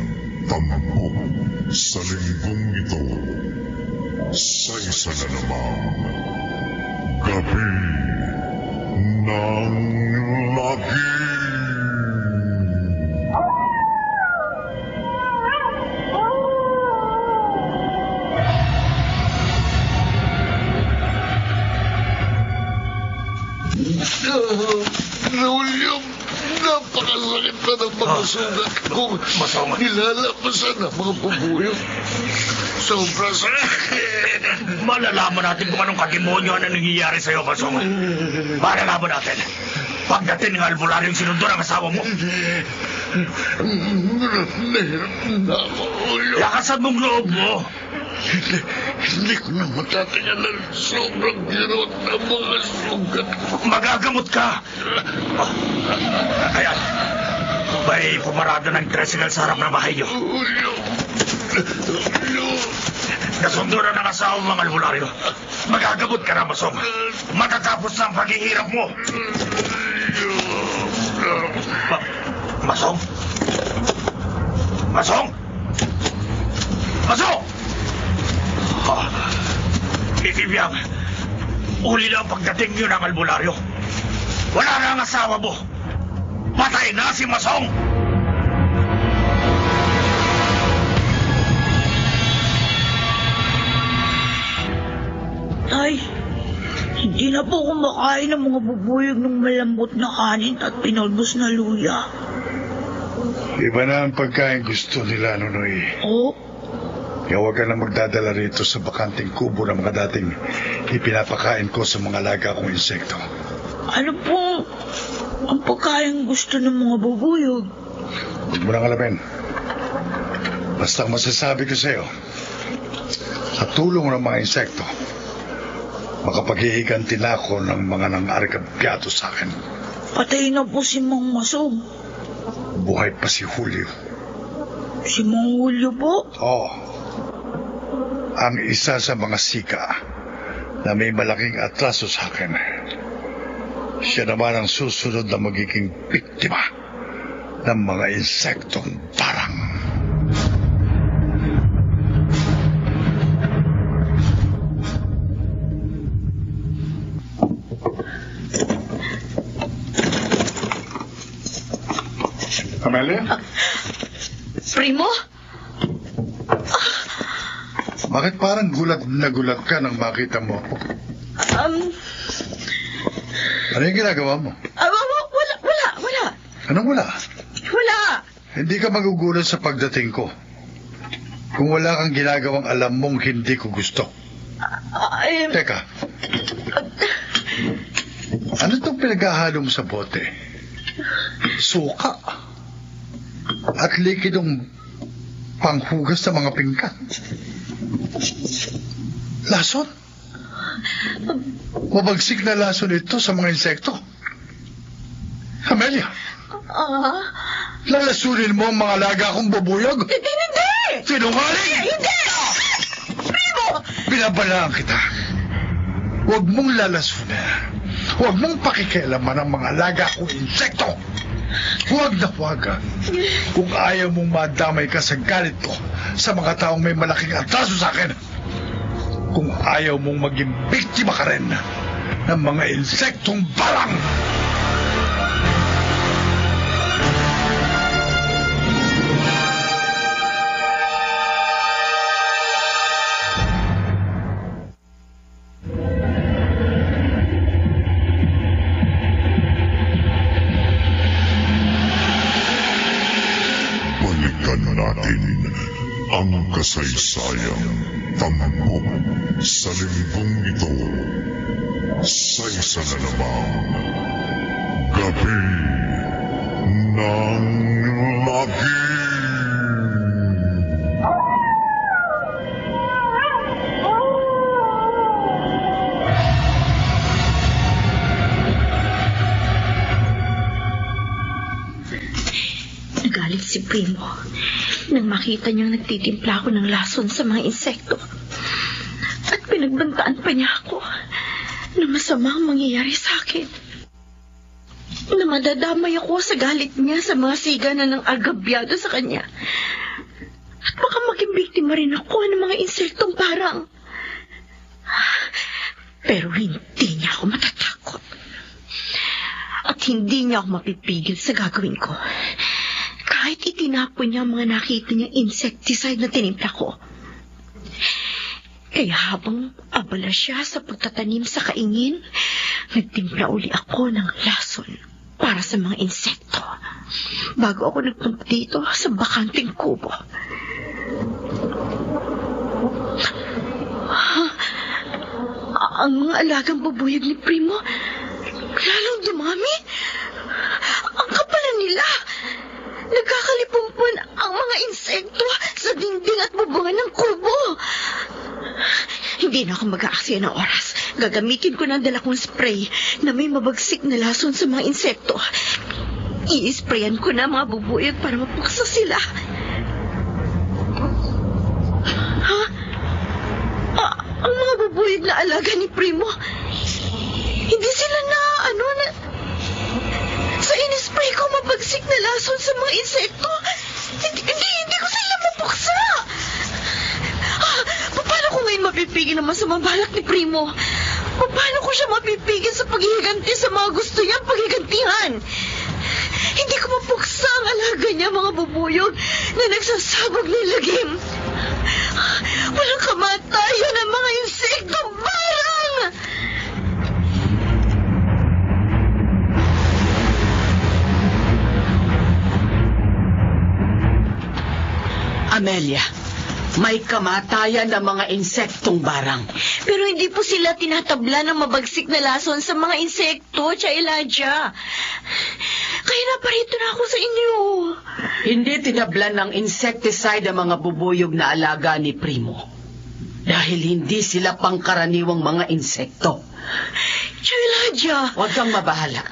tampok sa linggong ito sa isa na namang gabi ng lagi. Julio, napakasakit na ng mga sugat ko. Masama. Nilalabasan ang mga bubuyog. Sobrang sakit. Malalaman natin kung anong kademonyo ang nangyayari sa'yo, Masong. Malalaman natin. Pagdating ng albularyong sinundo ng asawa mo. Nahirap na ako, Julio. Lakasan mong loob mo. Hindi ko na matatayanan. Sobrang kirot ang mga sugat ko. Magagamot ka. Ayan. May pumarada ng tricycle sa harap ng bahay niyo. Julio. Julio. Nasundo na ng asawa mo ang albularyo. Magagamot ka na, Masong. Matatapos na ang paghihirap mo. Masong? Masong? Masong! Ibibiyang, uli na ang pagdating niyo ng albularyo. Wala na ang asawa mo. Patay na si Masong! Tay, hindi na po kumakain ng mga bubuyog ng malambot na kanin at pinulbos na luya. Iba na ang pagkain gusto nila, Nonoy. Oh, Kaya huwag ka na magdadala rito sa bakanting kubo ng mga dating ipinapakain ko sa mga alaga kong insekto. ano po ang pagkain gusto ng mga bubuyog? Huwag mo nang alamin. Basta ang masasabi ko sa'yo, sa tulong ng mga insekto, makapaghihiganti na ako ng mga nang-arkabyado sa akin. Patay na po si Mang Masong. Buhay pa si Julio. Si Mang Julio po? Oo. Ang isa sa mga sika na may malaking atraso sa akin. Siya naman ang susunod na magiging biktima ng mga insektong parang. Amelia? Primo? Bakit parang gulat na gulat ka nang makita mo ako? Ano yung ginagawa mo? Wala. Anong wala? Wala. Hindi ka magugulat sa pagdating ko. Kung wala kang ginagawang alam mong hindi ko gusto. Teka. Ano itong pinaghahalo mo sa bote? suka, at likidong panghugas sa mga pinggan. Lason? Mabagsik na lason ito sa mga insekto. Amelia, lalasunin mo ang mga alaga kong bubuyog? Hindi! Sinungaling! Hindi! Primo! Binabalaan kita. Huwag mong lalasunin. Huwag mong pakikialaman ang mga alaga kong insekto. Huwag na huwag. Kung ayaw mong madamay ka sa galit ko sa mga taong may malaking atraso sa akin. Kung ayaw mong maging biktima ka rin ng mga insektong barang. Balikan natin ang kasaysayang tampok sa linggong ito sa isa na namang gabi ng lagi. Nagalit si Primo nang makita niyang nagtitimpla ako ng lason sa mga insekto. At pinagbantaan pa niya ako na masama ang mangyayari sa akin. Na madadamay ako sa galit niya sa mga sigana ng agabyado sa kanya. At baka maging biktima rin ako ng mga insektong parang. Pero hindi niya ako matatakot. At hindi niya ako mapipigil sa gagawin ko. Kahit itinapon niya ang mga nakita niyang insecticide na tinimpla ko. Kaya habang abala siya sa pagtatanim sa kaingin, nagtimpla uli ako ng lason para sa mga insekto bago ako nagpunta dito sa bakanting kubo. Ang mga alagang bubuyog ni Primo lalong dumami. Ang kapalan nila. Nagkakalipumpun ang mga insekto sa dingding at bubungan ng kubo. Hindi na ako mag-aaksaya ng oras. Gagamitin ko ng dala kong spray na may mabagsik na lason sa mga insekto. I-sprayan ko na mga bubuyog para mapuksa sila. Ha? Ang mga bubuyog na alaga ni Primo, hindi sila na sa in-spray ko mabagsik na lason sa mga insekto. Hindi ko sila mapuksa. Paano ko ngayon mapipigil ang masamang balak ni Primo? Paano ko siya mapipigil sa paghihiganti sa mga gusto niyang paghigantihan? Hindi ko mapuksa ang alaga niya, mga bubuyog na nagsasabog ng lagim. Walang kamatayan ang mga insekto, barang! Amelia, may kamatayan ng mga insektong barang. Pero hindi po sila tinatabla ng mabagsik na lason sa mga insekto, Tia Elijah. Kaya naparito na ako sa inyo. Hindi tinablan ng insecticide ang mga bubuyog na alaga ni Primo. Dahil hindi sila pangkaraniwang mga insekto. Tia Elijah. Huwag kang mabahala.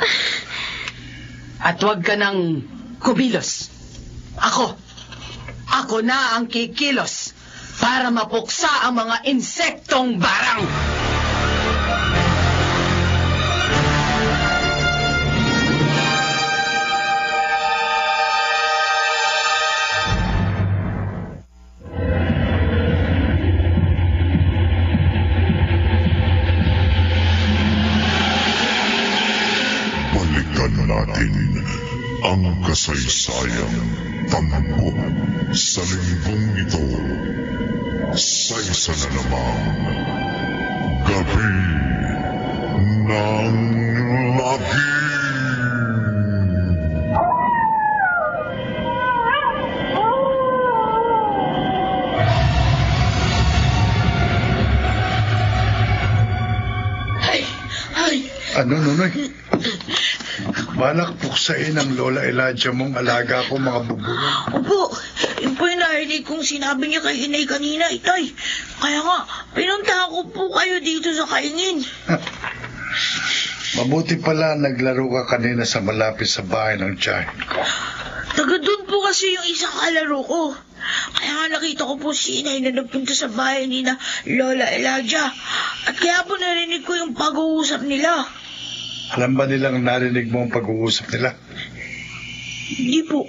At huwag ka nang kumilos. Ako na ang kikilos para mapuksa ang mga insektong barang. Balikan natin ang kasaysayang tampok sa linggong ito sa isa na namang gabi ng lagi. Ano, Nonoy? Balak puksain ang Lola Elijah mong alaga ko, mga bubulong. Opo, yun po yung narinig kong sinabi niya kay inay kanina, itay. Kaya nga, pinuntahan ko po kayo dito sa kaingin. Mabuti pala naglaro ka kanina sa malapit sa bahay ng tiyahin ko. Taga doon po kasi yung isang kalaro ko. Kaya nga nakita ko po si inay na nagpunta sa bahay ni na Lola Elijah. At kaya po narinig ko yung pag-uusap nila. Alam ba nilang narinig mo ang pag-uusap nila? Hindi po.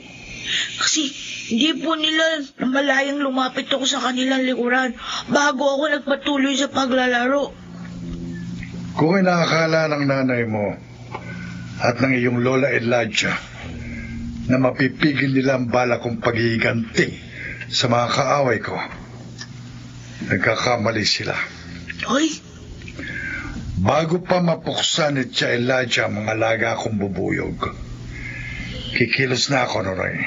Kasi hindi po nila namalayang lumapit ako sa kanilang likuran bago ako nagpatuloy sa paglalaro. Kung inaakala ng nanay mo at ng iyong Lola Elijah na mapipigil nila ang bala kong paghihiganti sa mga kaaway ko, nagkakamali sila. Ay, Bago pa mapuksa ni Tia Elijah ang mga alaga kong bubuyog, kikilos na ako, Noray.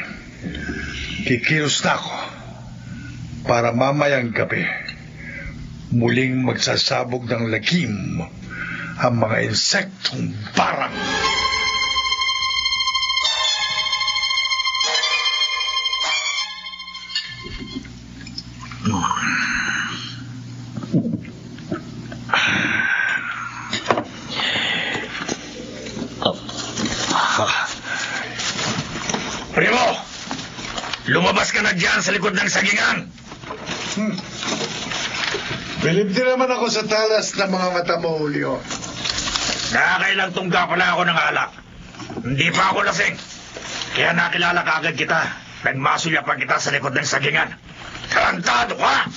Kikilos na ako para mamayang gabi muling magsasabog ng lagim ang mga insektong barang. Primo! Lumabas ka na dyan sa likod ng sagingan! Bilib din naman ako sa talas ng mga mata mo, Julio. Nakakailang tungga pala ako ng alak. Hindi pa ako lasing. Kaya nakilala ka agad kita. Nagmasulya pa kita sa likod ng sagingan. Tarantado ka!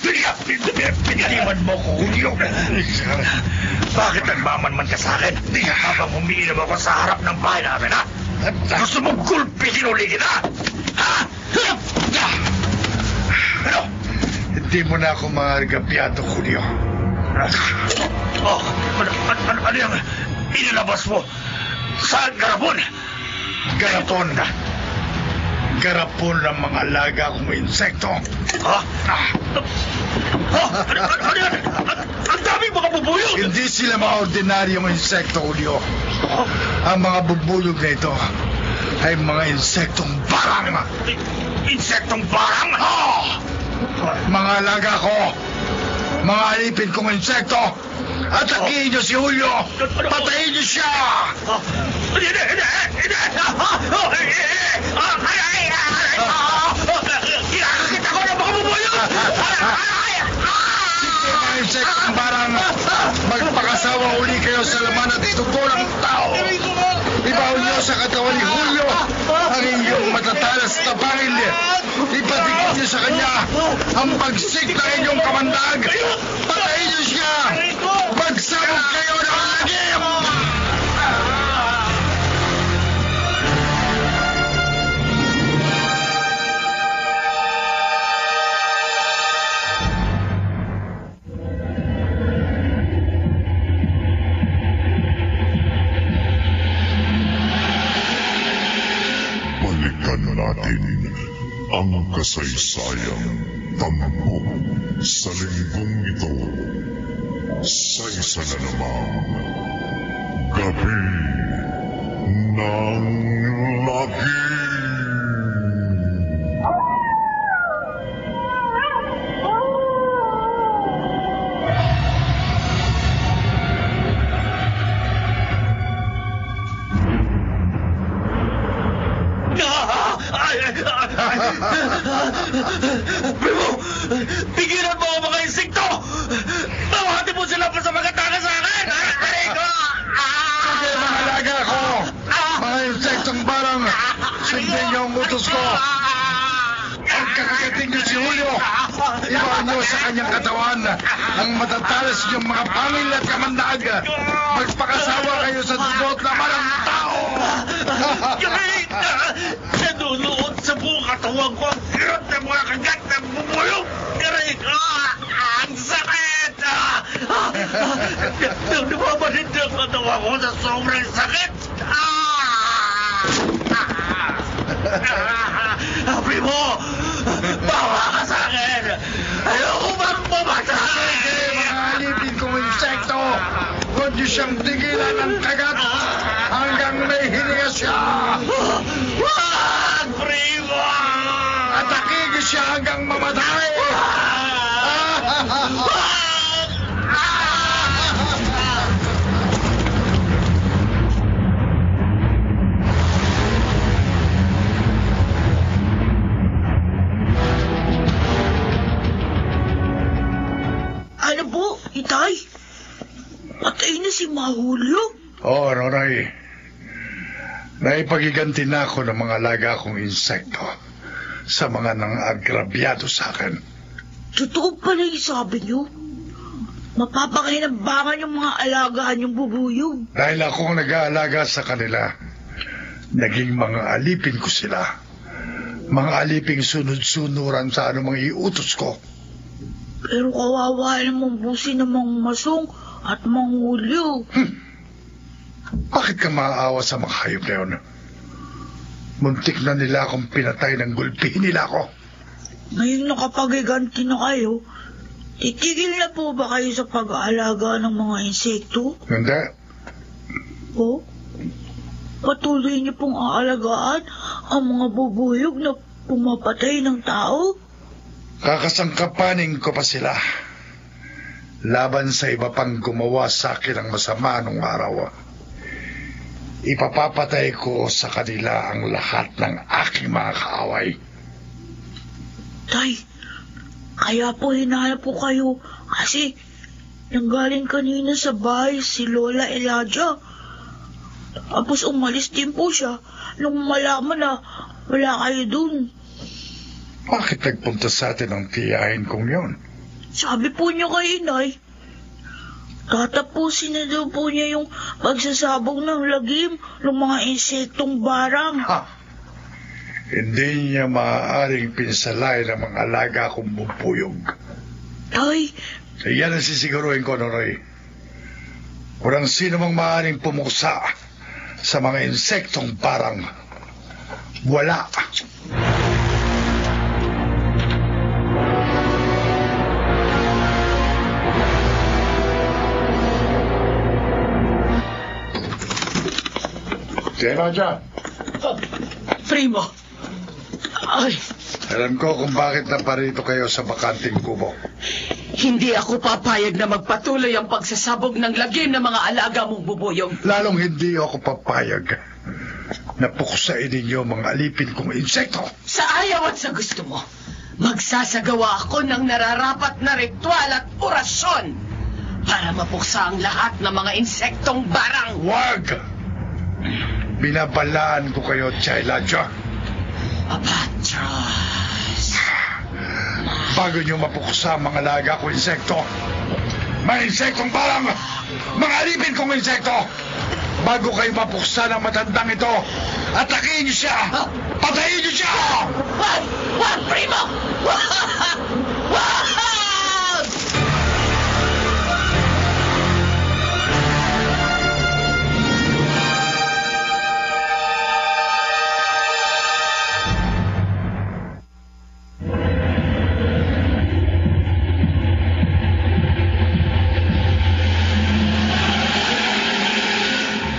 Pinaliman mo ko, Julio. Bakit nagmamanman ka sa akin? Habang umiinom ako sa harap ng bahay namin, ha? Gusto mong gulpihin uli kita? Ha? Ano? Hindi mo na ako maargabyado, Julio. Oh, ano yung inilabas mo? Sa garapon? Garapon. Garapon ng mga alaga kong insekto. Ha? Ano yan? Ang daming mga bubuyog! Hindi sila mga ordinaryong insekto, Julio. Ang mga bubuyog na ito ay mga insektong barang. Insektong barang? Mga alaga ko, mga alipin kong insekto. Atakihin niyo si Julio! Patayin niyo siya! Hindi! Kinakakita ko ng mga bubuyog! Mga insektong barang, magpakasawa uli kayo sa laman at dugo ng tao. Ibaon niyo sa katawan ni Julio ang inyong matatalas na baril. Ipatigil niyo sa kanya ang pagsik ng inyong kamandag. Patayin niyo siya! Magsabog kayo ng lagim! Balikan natin ang kasaysayang tampok sa linggong ito sa isa na namang gabi ng lagim. Primo! Pigilan mo ang mga insekto! Tawati mo sila pa sa mga taga sa akin! Aray ko! Sige, mga alaga ko! Mga insektong barang! Sundin niyo ang utos ko! Ang kakagating niyo si Julio! Ibaon niyo sa kanyang katawan ang matatalas niyong mga pangil at kamandag! Magpakasawa kayo sa dugot naman ng tao! Galing! Nanunood sa buong katawan ko ang hirap ng mga kagat ng bubuyog! Aray ko! Ang sakit! Lumamanid ang katawan ko sa sobrang sakit! Primo! Bawa ka sa akin! Ayoko bang pumatay! Sige, mga alipin kong insekto! Huwag niyo siyang tigilan ng kagat hanggang may hininga siya! mga hulyo? Oo, Nonoy. Naipagiganti na ako ng mga alaga kong insekto sa mga nang agrabyado sa akin. Totoo pala yung sabi niyo. Mapapakinabangan yung mga alagaan yung bubuyog. Dahil ako ang nag-aalaga sa kanila, naging mga alipin ko sila. Mga aliping sunod-sunuran sa anumang iutos ko. Pero kawawa namang busi ng mga masong at mga hulyo. Bakit ka maaawa sa mga hayop na yun? Muntik na nila akong pinatay ng gulpihin nila ako. Ngayong nakapagiganti na kayo, titigil na po ba kayo sa pag-aalaga ng mga insekto? Hindi. O? Patuloy niyo pong aalagaan ang mga bubuyog na pumapatay ng tao? Kakasangkapanin ko pa sila. Laban sa iba pang gumawa sa akin ng masama nung araw. Ipapapatay ko sa kanila ang lahat ng aking mga kaaway. Tay, kaya po hinahanap po kayo kasi nanggaling kanina sa bahay si Lola Elijah. Tapos umalis din po siya nung malaman na wala kayo dun. Bakit nagpunta sa atin ang tiyahin kong yon? Sabi po niya kay inay, tatapusin na daw po niya yung pagsasabog ng lagim ng mga insektong barang. Ha! Hindi niya maaaring pinsalay ng mga alaga kong bubuyog. Tay, Iyan ang sisiguruhin ko, Nonoy. Walang sino mang maaaring pumuksa sa mga insektong barang. Wala. Sino dyan? Primo! Ay, Alam ko kung bakit naparito kayo sa bakanting kubo. hindi ako papayag na magpatuloy ang pagsasabog ng lagim ng mga alaga mong bubuyog. Lalong hindi ako papayag na puksain ninyo mga alipin kong insekto. Sa ayaw at sa gusto mo, magsasagawa ako ng nararapat na ritual at orasyon para mapuksa ang lahat ng mga insektong barang. Wag! Binabalaan ko kayo, Chayladja. Apatros. Bago nyo mapuksa ang mga alaga kong insekto, mga insektong barang, mga alipin kong insekto, bago kayo mapuksa ng matandang ito, atakihin nyo siya! Patayin nyo siya! Wag! Wag, Primo! Wag! Wag!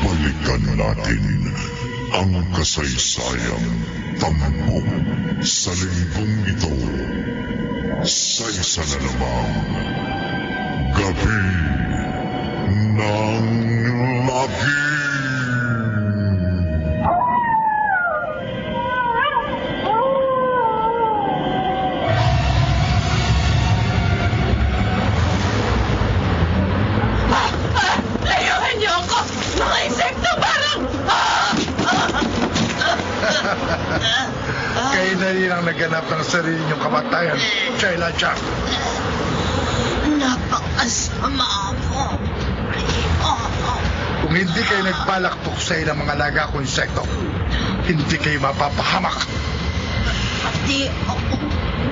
Balikan natin ang kasaysayang tampok sa linggong ito sa isa na namang gabi ng lagi. Layuan niyo ako! Mga insekto barang! Kayo na rin ang naganap ng sarili nyong kamatayan, Chayladja. Napakasama mo, Primo. Kung hindi kayo nagbalak puksain ang mga alaga kong insekto, hindi kayo mapapahamak. Pati ako,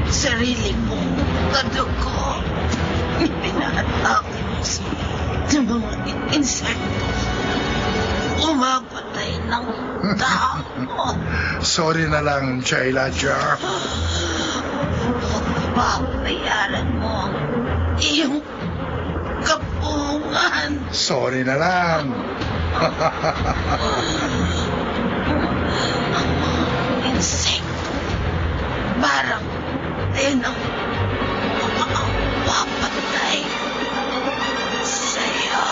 sarili mong kadugo, pinaatake mo sa mga insekto. Umapatay ng tao. Sorry na lang, Chayladja. Babayaran mo ang iyong kapungan. Sorry na lang. Ang mga insekto, barang din ang mapapatay sa'yo.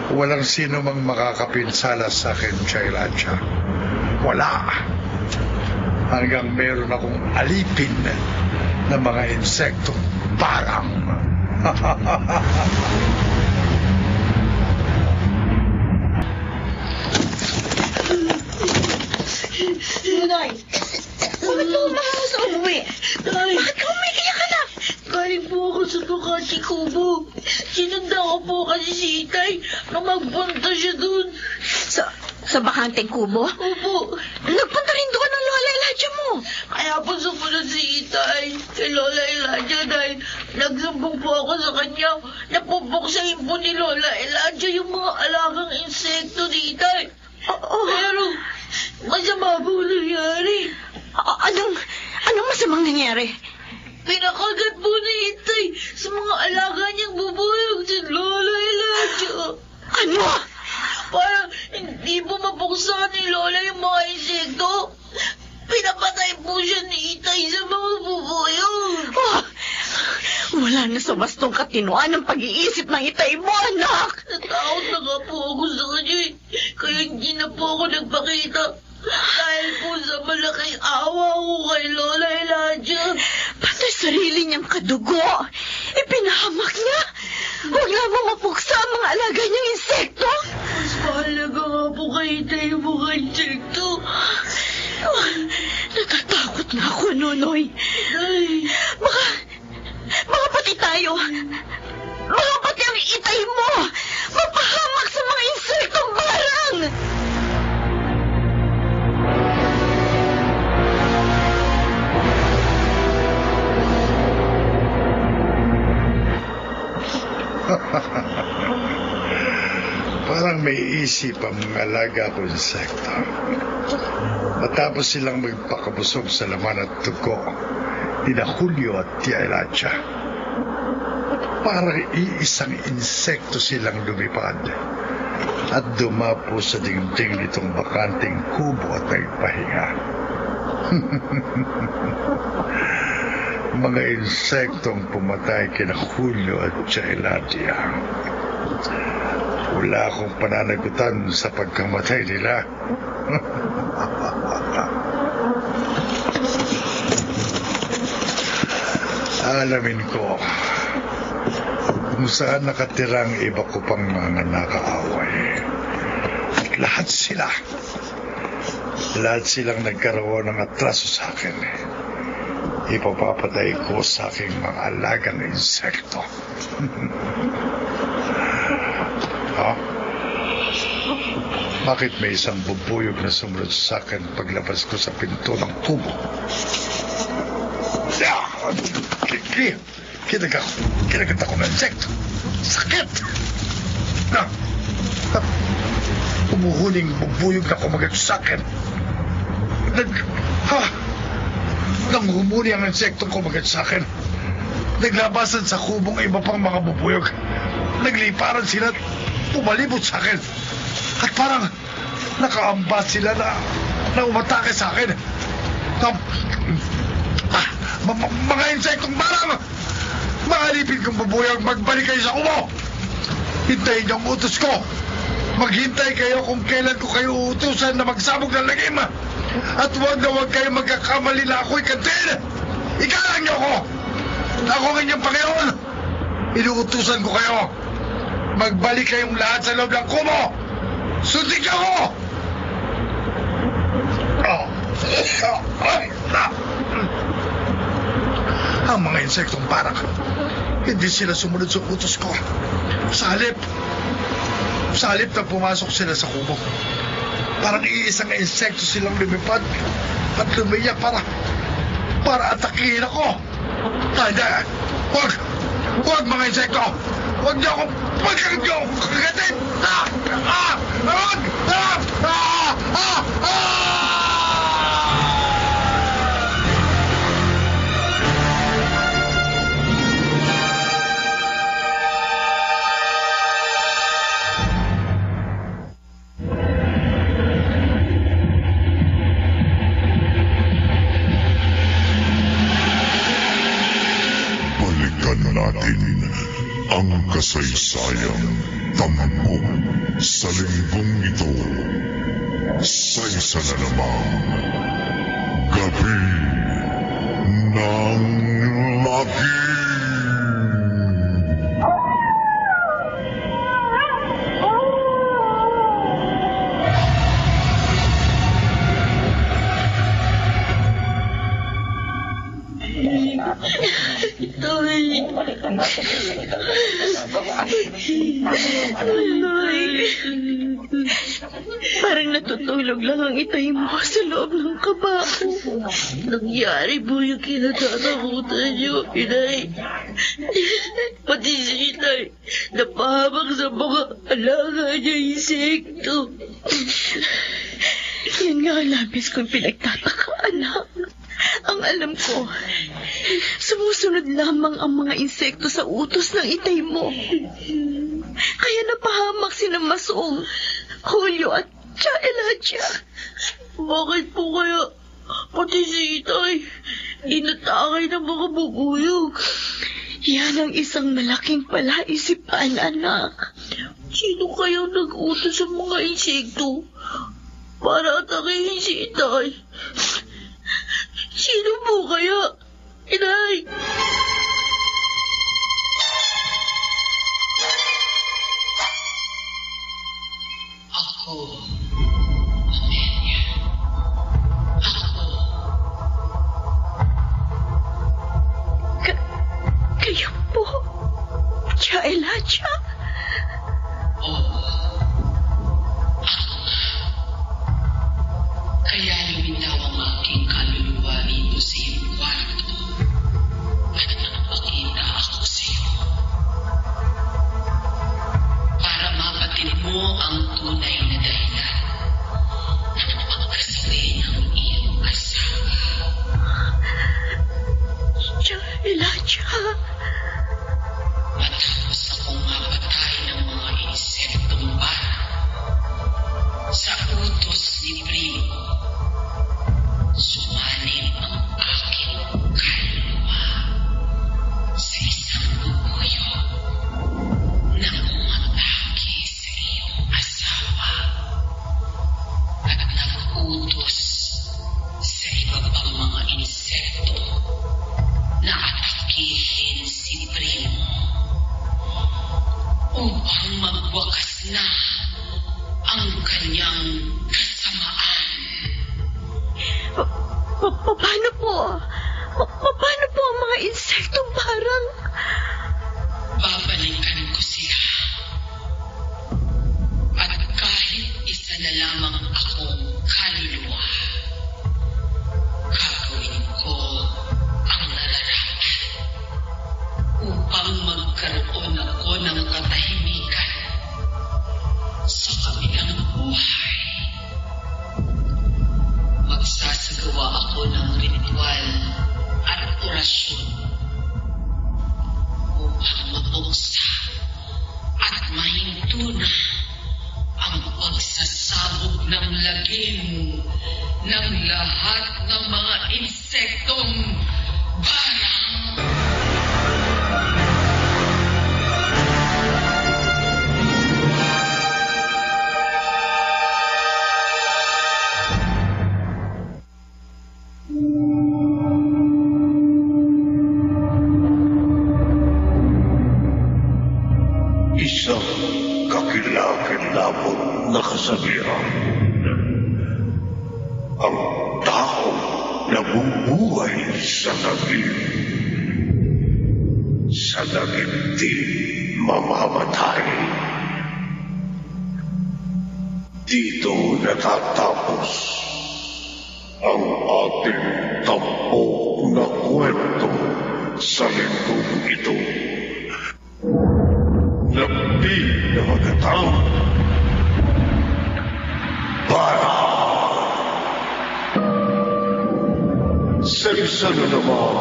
Walang sino mang makakapinsala sa akin, Chayladja. Wala. Hanggang meron akong alipin ng mga insekto barang. Nay! Bakit mo umakas sa umuwi? Nay! Bakit ka umiiyak, anak? Galing po ako sa Ducati Kubo. Sinunda ko po kasi si Itay na magpunta siya dun. Sa bakanteng kubo? Opo. Nagpunta rin doon ng Lola Elijah mo. Kaya po sumunod si Itay kay Lola Elijah dahil nagsumbong po ako sa kanya na pupuksahin po ni Lola Elijah yung mga alagang insekto ni Itay. Pero masama po nangyari. Anong masamang nangyari? Pinakagat po ni Itay sa mga alaga niyang bubuyog si Lola Elijah. Ano? Parang hindi po mapuksahan ni Lola yung mga insekto. Pinapatay po siya ni Itay sa mga bubuyog. Wala na sa bastong katinuan ang pag-iisip ng Itay mo, anak. Natakot na nga po ako sa kanya eh. Kaya hindi na po ako nagpakita. Dahil po sa malaking awa ko kay Lola Elijah. Patay sarili niyang kadugo. Ipinahamak niya. Huwag na mo mapuksa ang mga alaga niyang insekto. Mas mahalaga nga po kay Itay yung mga insekto. Natatakot na ako, Nonoy. Ay. Baka pati tayo. Baka pati ang Itay mo. Mapahamak sa mga insektong barang. Parang may isip ang mga alaga ko insekto. Matapos silang magpakabusog sa laman at dugo ni na Julio at Tia Elijah, parang iisang insekto silang lumipad at dumapo sa dingding nitong bakanting kubo at nagpahinga. Mga insektong pumatay kina Julio at Tia Elijah. Wala akong pananagutan sa pagkamatay nila. Alamin ko kung saan nakatirang iba ko pang mga nakaaway. At lahat silang nagkaroon ng atraso sa akin. Ipapapatay ko sa aking mga alagang insekto. Bakit may isang bubuyog na sumunod sa akin paglabas ko sa pinto ng kubo? Kinagat ako ng insekto. Sakit! Umuhuling bubuyog na kumagat sa akin. Nang humuli ang insektong kumagat sa akin, naglabasan sa kubong iba pang mga bubuyog. Nagliparan sila at pumalibot sa akin. At parang nakaambat sila na umatake sa akin. Mga insektong barang! Mga lipid kong bubuyog, magbalik kayo sa kubo! Hintayin niyo ang utos ko! Maghintay kayo kung kailan ko kayo utusan na magsabog ng lagim! At huwag kayo magkakamali na ako'y kantin! Igalang niyo ako! Ako ang inyong Panginoon! Inuutusan ko kayo! Magbalik kayong lahat sa loob ng kubo! Sundik ako! Ang mga insektong parang hindi sila sumunod sa utos ko. Sa halip na pumasok sila sa kubo, parang iisang insekto silang lumipad at lumiyak para atakihin ako. Huwag mga insekto! Huwag niyo akong kagatin! Huwag! Balikan natin ang kasaysayan tampok sa linggong ito sa isa na namang Gabi ng Lagim. Parang natutulog lang ang itay mo sa loob ng kabako. Nangyari po yung kinatatakutan niyo, inay. Pati si inay, napahamak sa mga alaga niya insekto. Yan nga ang labis kong pinagtataka, anak. Ang alam ko, sumusunod lamang ang mga insekto sa utos ng itay mo. Kaya napahamak sina Masong, Julio at Elijah. Bakit po kaya pati si itay inatakay ng mga bubuyog? Yan ang isang malaking palaisipan, anak. Sino kayang nag-utos sa mga insekto para atakihin si itay? Sino po kaya, inay? Ako, Amelia. Ako. Kayo po? Tia Elijah? Oo. Ako nga. Kaya lumitaw ang aking kaluluwa rito sa iyong kwarto at nagpakita ako sa iyo. Para mabatid mo ang tunay na dahilan na pagkasabi ng iyong asawa. Tia Elijah? Matapos akong mapatay ng mga insektong bara sa utos ni Primo, sumanin ang aking kaluluwa sa isang bubuyo na umatake sa iyong asawa at nag-utos sa iba pang mga insekto na atakihin si Primo upang magwakas na ang kanyang kasamaan. Paano po? Paano po ang mga insektong parang? Babalikan ko sila. At kahit isa na lamang akong kaluluwa, gagawin ko ang nararapat upang magkaroon ako ng katahimikan sa kabilang buhay. Magsasagawa ako ng ritual at orasyon upang mabuksa at mahinto na ang pagsasabog ng lagim ng lahat ng mga insektong barang. Isang kakilakilabot na kasabihan. Ang tao nabubuhay sa lagim. Sa lagim din mamamatay. Dito natatapos ang ating tampok na kwento sa linggong ito. Nabi na magatang para sa isa na naman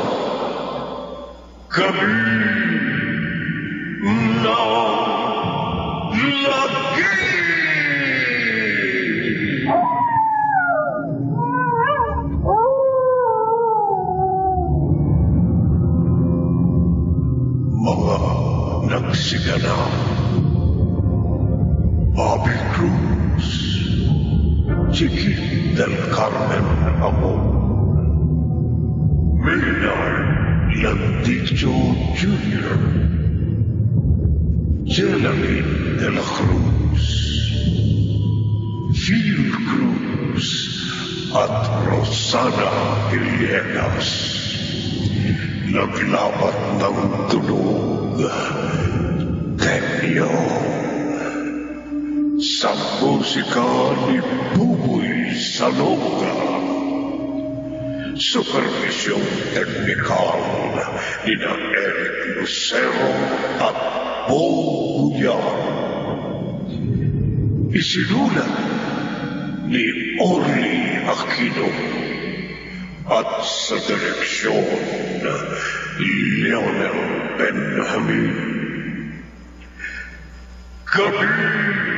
kami na lagi. Mga nagsiganap Bobby Cruz, Chiquit del Carmen Amor, Maynard Landicho Jr., Jelalyn de la Cruz, Phil Cruz at Rosana Villegas. Naglabat ng tunog, Tenyo. 10 musika ni Buboy Salonga. Supervisyong teknikal ni Eric Lucero at Bo Guyar. Isinulat ni Orly Aquino at sa direksyon ni Leonel Benjamin. Gabi